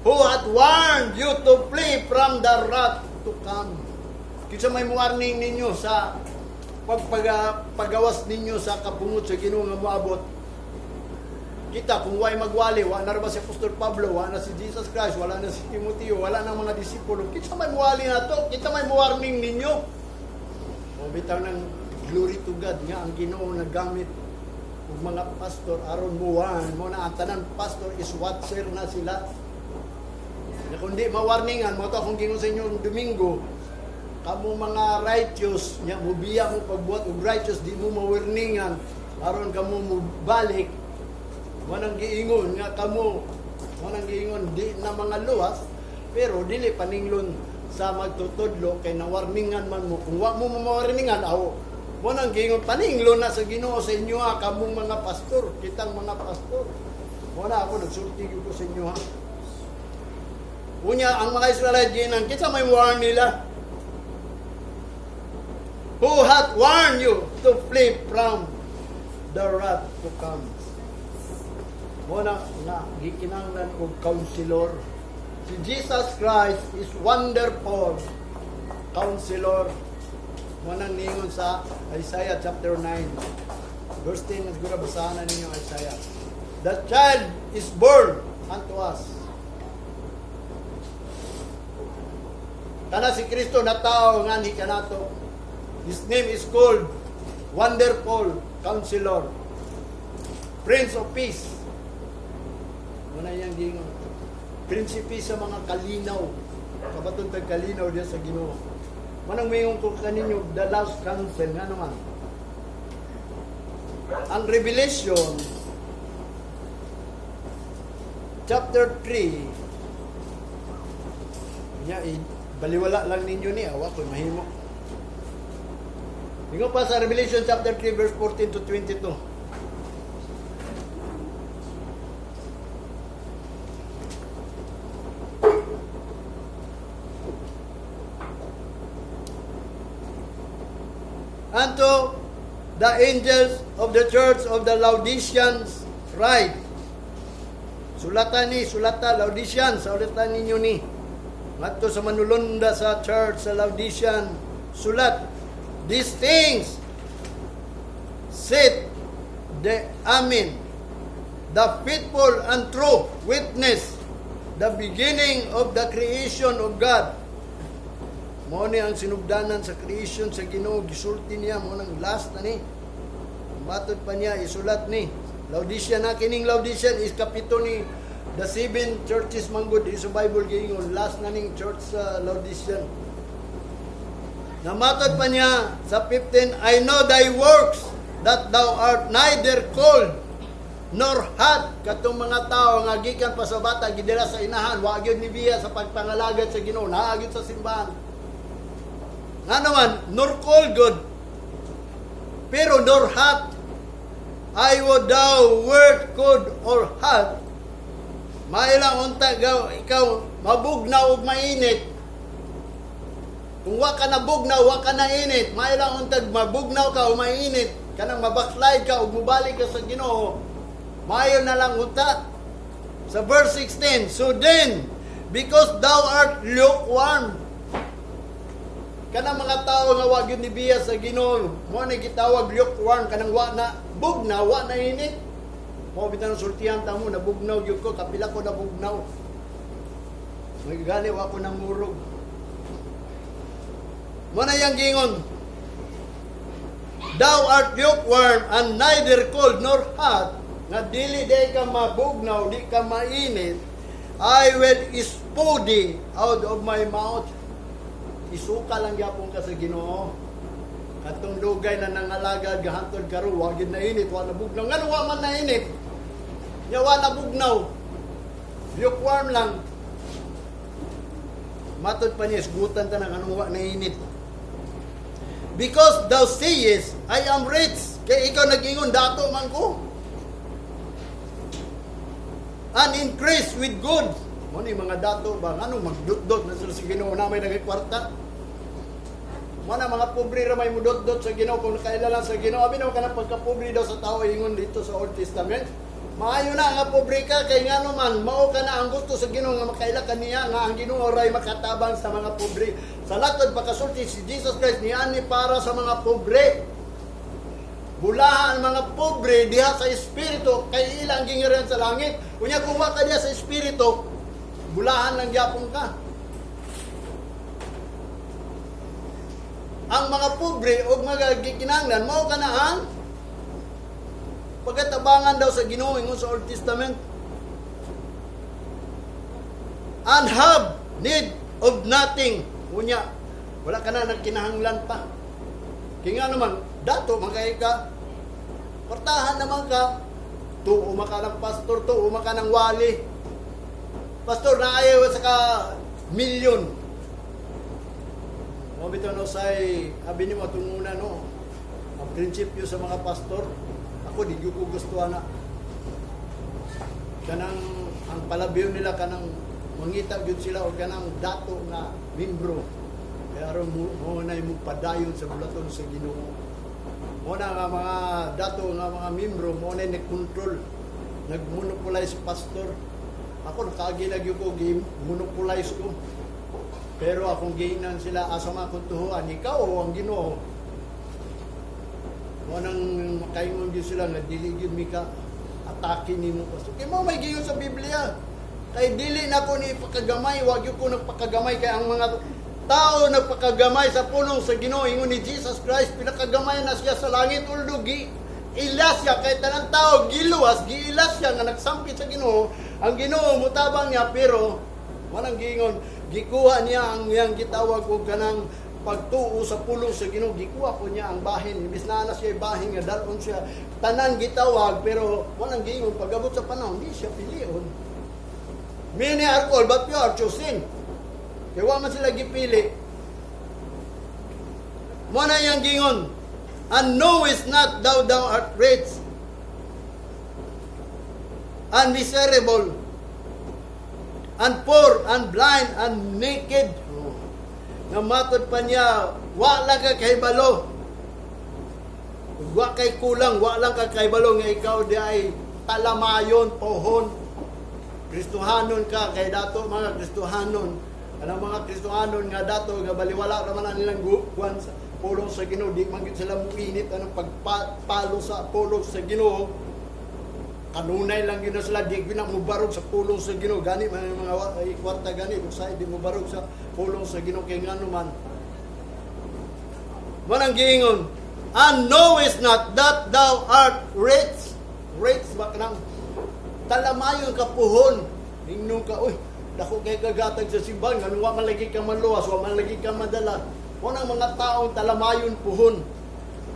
Who hath warned you to flee from the wrath to come? Kisa may warning ninyo sa paggawas ninyo sa kapungod sa Ginoo nga moabot. Kita, kung why magwali, wala na ba si Apostol Pablo, wala na si Jesus Christ, wala na si Timoteo, wala na mga disipulo. Kita may muwali na to, kita may warning ninyo. O bitaw ng glory to God nga ang Ginoo nagamit ng mga pastor aron muwan mo na ang tanan pastor is watcher na sila. Na kundi mawarningan mo to kung gingon sa inyo Domingo, kamo mga righteous, nya mubiya mo pagbuhat og righteous, di mo mawarningan aron kamo mo balik. Wanang giingon nga kamo, wanang giingon di na mga luwas, pero dili paninglon sa magtutudlo kay nawarningan man mo. Kung wa mo mawarningan, aw, wanang giingon paninglon na sa Ginoo sa inyo ha, kamong mga pastor, kitang mga pastor. Wala ako nagsulti ko sa inyo ha. Unya ang mga Israelite ginan, kita may warn nila. Who hath warned you to flee from the wrath to come? Muna na gikinanglan og counselor. Si Jesus Christ is wonderful counselor. Munang ningon sa Isaiah chapter 9 verse 10, siguro basahan na ninyo Isaiah. The child is born unto us. Kana si Kristo na tao nga ni kanato. His name is called Wonderful Counselor, Prince of Peace. Muna yang gingon. Prinsipe sa mga kalinaw. Kabaton tag kalinaw diya sa Ginoo. Manang mayong ko kaninyo the last counsel nga naman. Ang Revelation chapter 3 nya baliwala lang ninyo ni awa ko mahimo. Ingon pa sa Revelation chapter 3 verse 14 to 22. Unto the angels of the church of the Laodiceans write. Sulatan Laodiceans, sulatan ninyo ni. Ngadto sa manulunda sa church sa Laodicean, sulat, these things said the Amen, the faithful and true witness, the beginning of the creation of God. Mao ni ang sinugdanan sa creation sa Ginoo, gisulti niya mo nang last na ni. Matod pa niya isulat ni Laodicea na kining Laodicea is kapito ni the seven churches manggod sa Bible giingon last na ning church sa Laodicea. Namatod pa niya sa 15, I know thy works, that thou art neither cold nor hot. Katong mga tao nga gikan pa sa bata gidala sa inahan, wa gyud ni biya sa pagpangalagad sa Ginoo, naa gyud sa simbahan. Nga naman, nor cold good, pero nor hot. I would thou wert cold or hot. Mailang unta ikaw mabugnaw ug mainit. Kung wa ka na bugnaw, wa ka na init. Mailang untag mabugnaw ka o mainit. Kanang mabackslide ka o mubalik ka sa Ginoo. Mayo na lang unta. Sa verse 16, so then, because thou art lukewarm. Kanang mga tao nga wa gyud nibiya sa Ginoo, mo ni gitawag lukewarm, kanang wa na bugnaw, wa na init. Mo bitan sultihan ta mo nabugnaw gyud ko, kapila ko nabugnaw. May gali wa ko nang murog. Mo na yang gingon, thou art lukewarm and neither cold nor hot, nga dili day ka mabugnaw, di ka mainit, I will spew thee out of my mouth. Isuka lang gyapon ka sa Ginoo. Atong lugay na nangalagad gahantod karon wa gid na init, wa na bugnaw. Ngano wa man na init? Ya wa na bugnaw. Lukewarm lang. Matod pa niya, isgutan ta ng anong wa na init. Because thou sayest, I am rich. Kaya ikaw nag-ingon, dato man ko. And increase with goods. Ano yung mga dato ba? Ano, magdot-dot na sila sa Ginoo na may nagkwarta? Mana mga pobre ra may mudot-dot sa Ginoo kung nakailalan sa Ginoo. Abi naman ka ng pagka-pobre daw sa tao, ingon dito sa Old Testament. Maayo na nga pobre ka, kay nga naman, mao ka na ang gusto sa Ginoo nga makaila ka niya, nga ang Ginoo ray makatabang sa mga pobre. Sa latod pagkasulti si Jesus Christ niani para sa mga pobre. Bulahan ang mga pobre diha sa espiritu, kay ilang gingiran sa langit. Kunya kung wa ka diha sa espiritu, bulahan lang gyapon ka. Ang mga pobre o mga gikinanglan, mao ka na ang pagkatabangan daw sa Ginoo ingon sa Old Testament. And have need of nothing. Unya, wala ka na nagkinahanglan pa. Kaya nga naman, dato magkaya ka, portahan naman ka, tuo maka ng pastor, tuo maka ng wali. Pastor, naayaw sa ka milyon. Mabito no say, abi ni mo tunguna no, ang prinsipyo sa mga pastor, ako di ko gusto na. Kanang ang palabyo nila kanang mangita gyud sila og kanang dato nga membro. Kaya aron mo na mo padayon sa bulaton sa Ginoo. Mo na nga mga dato nga mga membro mo na nag-control, nag-monopolize pastor. Ako nakagilag yung ko game, monopolize ko. Pero akong giinan sila asama kong tuhuan, ikaw o ang Ginoo. Mo nang makaingon gyud sila nga dili gyud mi ka atake nimo pastor. Kay mo may giyon sa Biblia. Kay dili na ko ni pakagamay, wa gyud ko nagpakagamay kay ang mga tao nagpakagamay sa pulong sa Ginoo ingon ni Jesus Christ, pinakagamay na siya sa langit uldo ilas siya kay tanang tao giluwas, giilas siya nga nagsampit sa Ginoo. Ang Ginoo mutabang niya pero walang giingon, gikuha niya ang yang gitawag og kanang pagtuo sa pulong sa Ginoo, gikuha po niya ang bahin. Imbis na siya bahin nga dalon siya tanan gitawag pero walang giingon pagabot sa panahon di siya pilion. Many are called but few are chosen. Kaya wa man sila gipili. Mo na yang gingon, and knowest not thou art rich and miserable and poor and blind and naked. Nga matod pa niya, wa lang ka kahibalo. Wa kay kulang, wa lang ka kahibalo nga ikaw di ay talamayon, pohon. Kristohanon ka, kay dato mga Kristohanon. Kanang mga Kristohanon nga dato, nga baliwala raman na nilang guwan sa pulong sa Ginoo. Di man sila muinit anong pagpalo sa pulong sa Ginoo. Kanunay lang yun na sila, di ko na mubarog sa pulong sa Ginoo. Gani, mga kwarta gani, kung sa'yo di mubarog sa pulong sa Ginoo, kaya nga naman, Manang giingon, and knowest not that thou art rich. Rich ba kanang talamayon ka puhon. Ingnon ka, uy, dako kay kagatag sa simbahan, nga wa man lagi ka maluwas, wa man lagi ka madala. Unang mga taong talamayon puhon.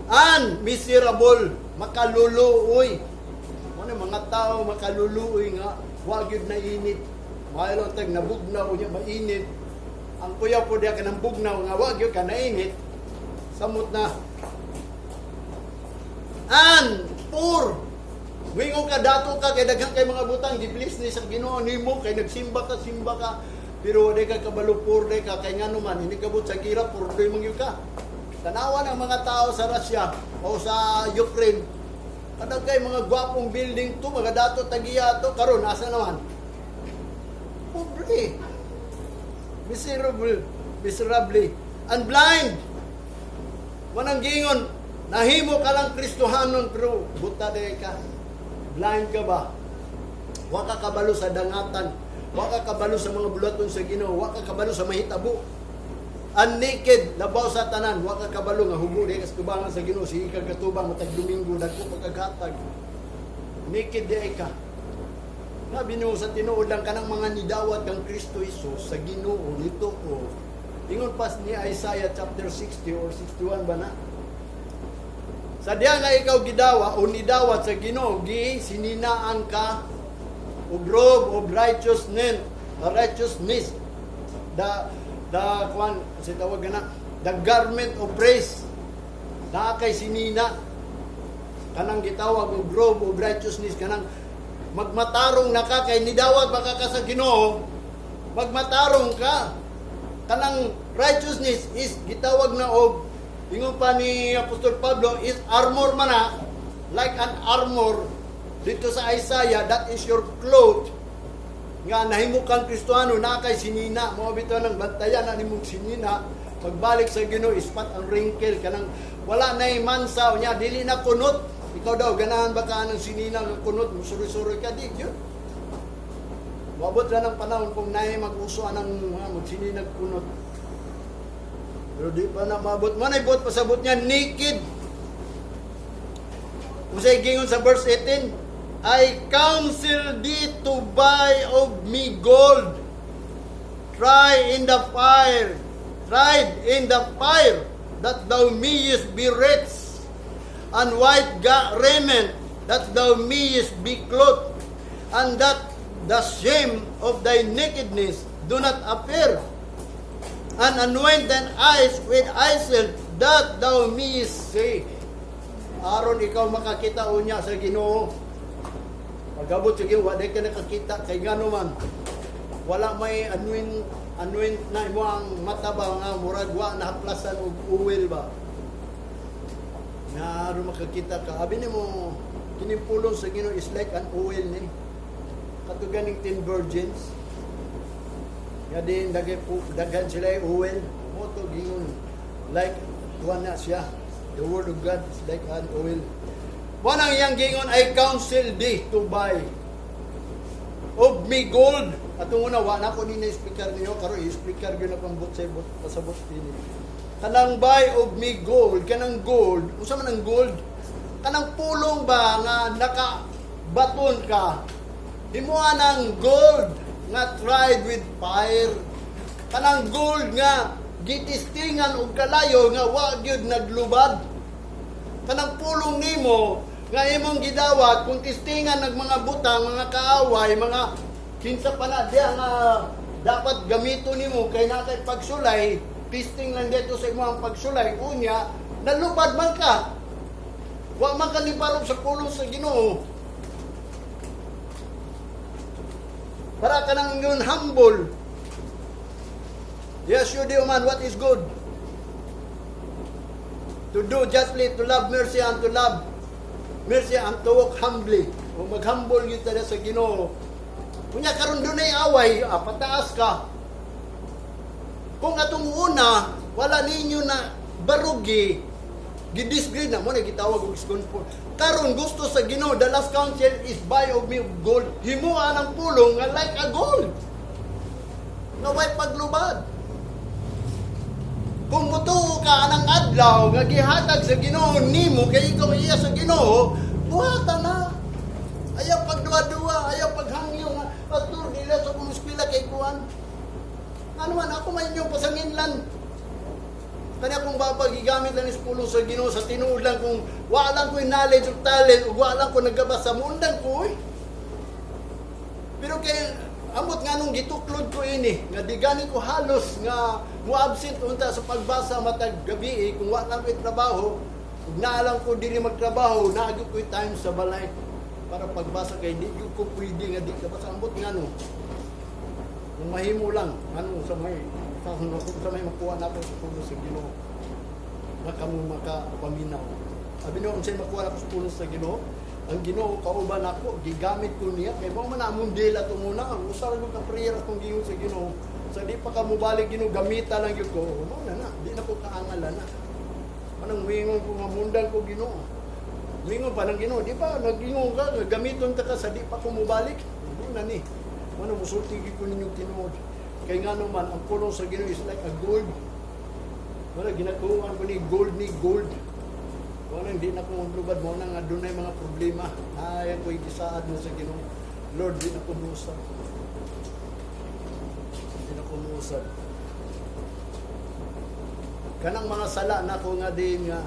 And miserable, makaluluoy. Unang mga tao makaluluoy nga, wa gyud na init. Mayroon tag nabugnaw niya mainit. Ang kuya po diya kanang bugnaw nga wa gyud ka nainit. Samot na. And poor. Wingon ka dato ka kay daghang kay mga butang giblis ni sa Ginoo nimo kay simba ka. Pero wala ka kabalo poor ka kay ngano man hindi ka but sa gira poor doy mong ka. Tanawa ng mga tao sa Russia o sa Ukraine. Kadang kay mga gwapong building to mga dato tagiya to karon asa naman? Pobre. Miserably. And blind. Manang gingon, nahimo ka lang Kristohanon pero buta day ka. Blind ka ba? Wa ka kabalo sa dangatan. Wa ka kabalo sa mga bulaton sa Ginoo. Wa ka kabalo sa mahitabo. And naked, labaw sa tanan. Wa ka kabalo nga hubo day kas tubangan sa Ginoo. Sige ka katubang matag Domingo dagko pagkagatag. Naked day ka. Sabi niyo sa tinuod lang kanang mga nidawat kang Kristo Hesus sa Ginoo nito ko. Ingon pas ni Isaiah chapter 60 or 61 ba na? Sa diya nga ikaw gidawa o nidawat sa Ginoo, sininaan ka og robe of righteousness, the garment of praise. Na kay sinina kanang gitawag og robe of righteousness kanang magmatarong na ka kay nidawat baka ka sa Ginoo, magmatarong ka. Kanang righteousness is gitawag na og ingon pa ni Apostol Pablo is armor man na, like an armor dito sa Isaiah, that is your cloth nga nahimo kang Kristohano na kay sinina mo bitaw ng bantayan na nimong sinina pagbalik sa Ginoo ispat ang wrinkle kanang wala nay mansa nya dili na kunot. Ikaw daw ganahan ba ka ng sinina ng kunot musuri-suri ka di gyud. Wabot ra ng panahon kung naay mag-uso anang magsininag kunot. Pero di pa na mabot. Manay buot pasabot niya, naked. Usay gingon sa verse 18, I counsel thee to buy of me gold, tried in the fire, that thou mayest be rich, and white raiment, that thou mayest be clothed, and that the shame of thy nakedness do not appear, and anoint thine eyes with hyssop, that thou mayest see. Aron ikaw makakita unya sa Ginoo. Pagabot sa Ginoo, wala ka nakakita, kay gano man. Wala may anoint na imo ang mata ba nga murag wa nahaplasan og oil ba. Na aron makakita ka. Abi nimo kinimpulong sa Ginoo is like an oil ni. Katuganing 10 virgins. Ya din daghan sila oil. Mo to gingon like tuwa na siya. The word of God is like an oil. Wanang yang gingon, I counsel thee to buy of me gold. Atong una wa na ko ni speaker niyo karo i-speaker gyud na pambot sa pasabot dinhi. Kanang buy of me gold, kanang gold. Unsa man ang gold? Kanang pulong ba nga nakabaton ka? Himuan ng gold nga tried with fire. Kanang gold nga gitistingan og kalayo nga wa gyud naglubad. Kanang pulong nimo nga imong gidawat kung tistingan ng mga butang, mga kaaway, mga kinsa pa na diya nga dapat gamito nimo kay natay pagsulay, tisting lang dito sa imong pagsulay unya nalubad man ka. Wa man ka liparog sa pulong sa Ginoo. Para ka nang yun humble. Yes, you do man what is good. To do justly, to love mercy, and to love mercy, and to walk humbly. O mag-humble yun tayo sa Ginoo. Kunya karon doon ay away, pataas ka. Kung atong una, wala ninyo na barugi, gidisgrade na mo na gitawag og scornful. Karon gusto sa Ginoo, the last counsel is buy of me gold. Himuan ang pulong nga like a gold. Na way paglubad. Kung mutuo ka anang adlaw nga gihatag sa Ginoo nimo kay ikaw iya sa Ginoo, buhatan na. Ayaw pagduwa-duwa, ayaw paghangyo nga pastor dila sa kung eskwela kay kuan. Ano man ako may inyong pasanginlan. Kani akong babagigamit lang is pulong sa Ginoo sa tinuod lang kung wa lang ko knowledge ug talent ug wa lang ko nagabasa mundan ko. Pero kay amot nga nung gituklod ko ini, nga di gani ko halos nga mo-absent unta sa pagbasa matag gabi kung wa lang ko'y trabaho, ug naalam ko dili magtrabaho, naagyo ko'y time sa balay para pagbasa kay di ko pwede nga di ka basa amot nga no. Kung mahimo lang, ano sa may makuha na ko sa puno sa Ginoo. Kamo makapaminaw. Sabi niyo, unsay makuha ako sa puno sa Ginoo? Ang Ginoo kauban ako, gigamit ko niya kay mo man among dila to muna, usar ko ka prayer kung gingon sa Ginoo. Sa di pa ka mobalik Ginoo gamita lang gyud ko. Mo na, di na ko kaangalan na. Anong wingon ko nga mundan ko Ginoo. Wingon pa ng Ginoo, di ba nagingon ka gamiton ta ka sa di pa ko mobalik. Mo na ni. Ano musulti gyud ko ninyo tinuod. Kay nga naman ang pulong sa Ginoo is like a gold. Wala ginakuha ko ni gold. Wala hindi na ko maglubad mo na nga dunay mga problema. Ay ako gisaad mo sa Ginoo. Lord, di na ko musab. Di na ko musab. Kanang mga sala na ko nga din nga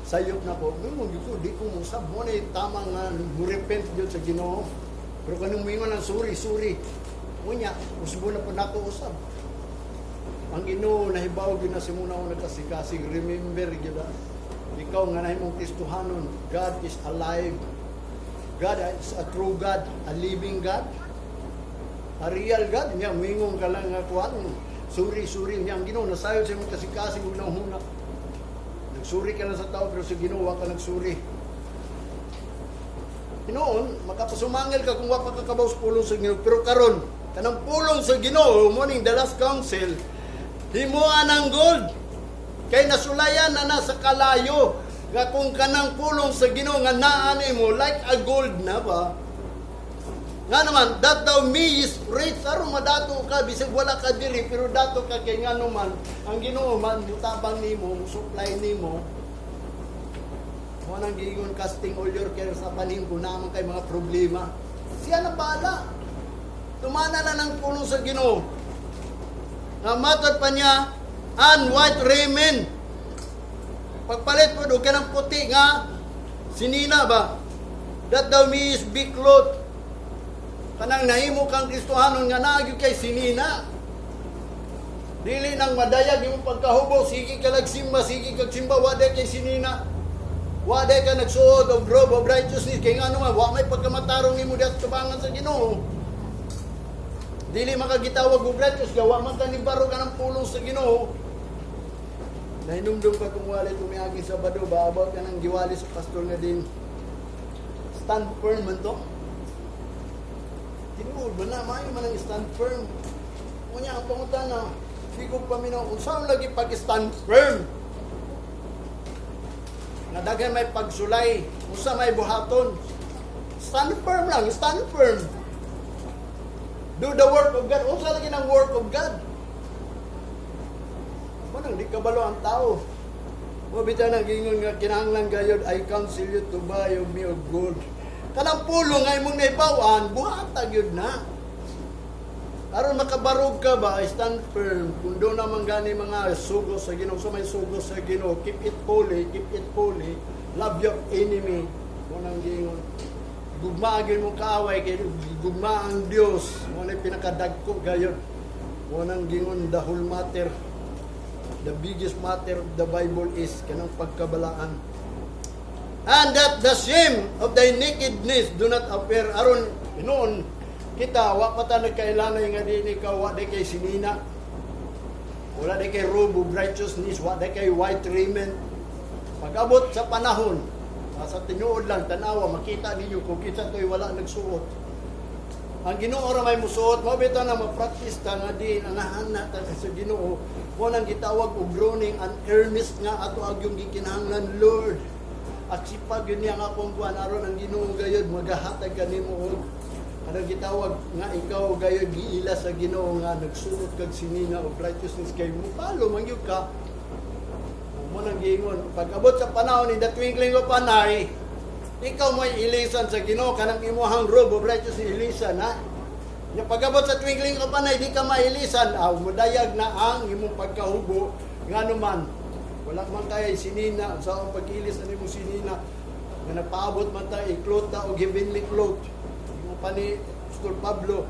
sayop na ko. Di ko musab. Mo na tama nga repent jud sa Ginoo. Pero kanang mingon ng suri. Unya, usbo na po nato usab. Ang Ginoo nahibaw gyud na simuna ko nagkasikasig. Remember gyud ikaw nga nahimong Kristohanon, God is alive. God is a true God, a living God. A real God, niya, mingong ka lang nga kuhan. Suri niya. Ang Ginoo nasayon sa imong kasikasig ug nahuna. Nagsuri ka lang sa tao, pero sa Ginoo wa ka nagsuri. Noon, makapasumangil ka kung wa pa kakabaw sa pulong sa Ginoo. Pero karon, kanang pulong sa Ginoo, morning the last council, himuan ang gold. Kay nasulayan na nasa kalayo nga kung kanang pulong sa Ginoo nga naa nimo like a gold na ba. Nga naman that thou mayest rich aron madato ka bisag wala ka diri pero dato ka kay nga naman ang Ginoo man mutabang nimo, supply nimo. Mo nang giingon casting all your care sa panin kung naman kay mga problema. Siya na bahala. Tumana na ng pulong sa Ginoo. Nga matod pa niya and white raiment. Pagpalit mo doon ka ng puti nga sinina ba? That thou mayest be clothed. Kanang nahimo kang Kristohanon nga naagyo kay sinina. Dili nang madayag yung pagkahubo, sige ka nagsimba, waday kay sinina. Waday ka nagsuod of robe of righteousness. Kaya nga naman, wa may pagkamatarong ni mo dito tubangan sa Ginoo. Dili makagitawag og righteous, gawa man ka ni baro ka ng pulong sa Ginoo. Nahinumdum ka kung wali tumiagi sa Sabado, baabot ka ng giwali sa pastor nga din. Stand firm man to. Tinuod ba na, mayo man ang stand firm. Kunya, ang pangutan na, sigog paminaw, unsaan lagi pag-stand firm? Nadagay may pagsulay, usa may buhaton. Stand firm lang, stand firm. Do the work of God. Usa lagi ng work of God. Manang di kabalo ang tao. Mabita na gingon nga kinahanglan gayod, I counsel you to buy of me of gold. Kanang pulong nga imong naibawan, buhatag yun na. Aron makabarog ka ba, stand firm. Kung doon naman gani mga sugos sa Ginoo, sa may sugos sa Ginoo, keep it holy. Love your enemy. Munang gingon. Gugmaagin mo kaaway, kay gugma ang Dios. Munang pinakadagko gayon. Munang gingon, the whole matter. The biggest matter of the Bible is kanang pagkabalaan. And that the shame of thy nakedness do not appear. Aron, noon, kita, wa pa ta nagkailanay nga din ikaw, wa di kay sinina. Wala di kay robe of righteousness, wa di kay white raiment. Pag-abot sa panahon, sa tinuod lang, tanawa, makita ninyo kung kita to'y wala nagsuot. Ang Ginoo ra may musuot, mabita na ma-practice ta nga din, anahan na ta sa Ginoo. Mo nang gitawag og groaning and earnest nga ato agyong gikinahanglan, Lord. At sipag yun niya nga kung buwan aron ang Ginoo gayud magahatag kanimo og Ano gitawag nga ikaw gayud giila sa Ginoo nga nagsulot kag sinina of righteousness kay mo palo man gyud ka. Mo nang giingon pag abot sa panahon in the twinkling of an eye, ikaw mo'y ilisan sa Ginoo kanang imong robe of righteousness ilisan ha. Nya pag-abot sa twinkling of an eye di ka mailisan, mudayag na ang imong pagkahubo nganuman wala man kay sinina sa pag-ilis ani mo sinina nga napaabot man ta iklot ta og heavenly cloth mo pa ni Apostol Pablo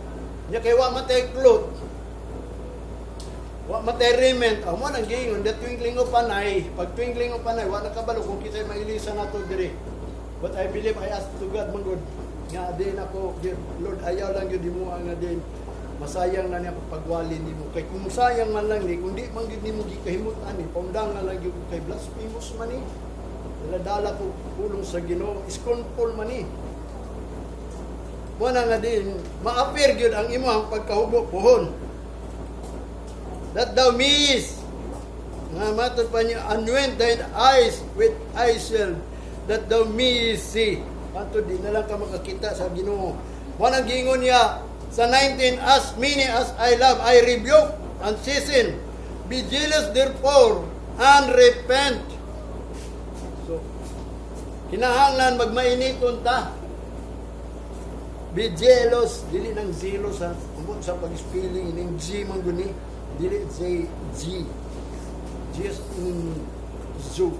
nya kay wa man tay cloth wa man tay raiment mo nang giingon the twinkling of an eye pag twinkling of an eye wa nakabalo kung kisay mailisan nato diri. But I believe I ask to God man God nga din ako Lord ayaw lang gyud mo nga din masayang na niya pagwali nimo kay kung sayang man lang ni kung di man gyud nimo gikahimot-an ni paundang na lang gyud kay blasphemous man ni dala ko pulong sa Ginoo scornful man ni mo na nga din ma-appear gyud ang imong pagkahubo pohon that thou mayest nga matod pa niya anoint thine eyes with eye salve that thou mayest see ato di na lang ka makakita sa Ginoo mo nang giingon niya sa 19, as many as I love, I rebuke and chasten. Be jealous therefore and repent. So, kinahanglan magmainiton ta. Be jealous, dili nang zealous ha. Umot sa pag-spelling, ining G man guni. Dili say G. Just in zoo.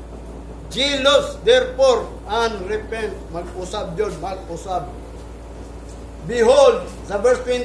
Jealous therefore and repent. Mag-usab yun, mag-usab. Behold, sa verse 20,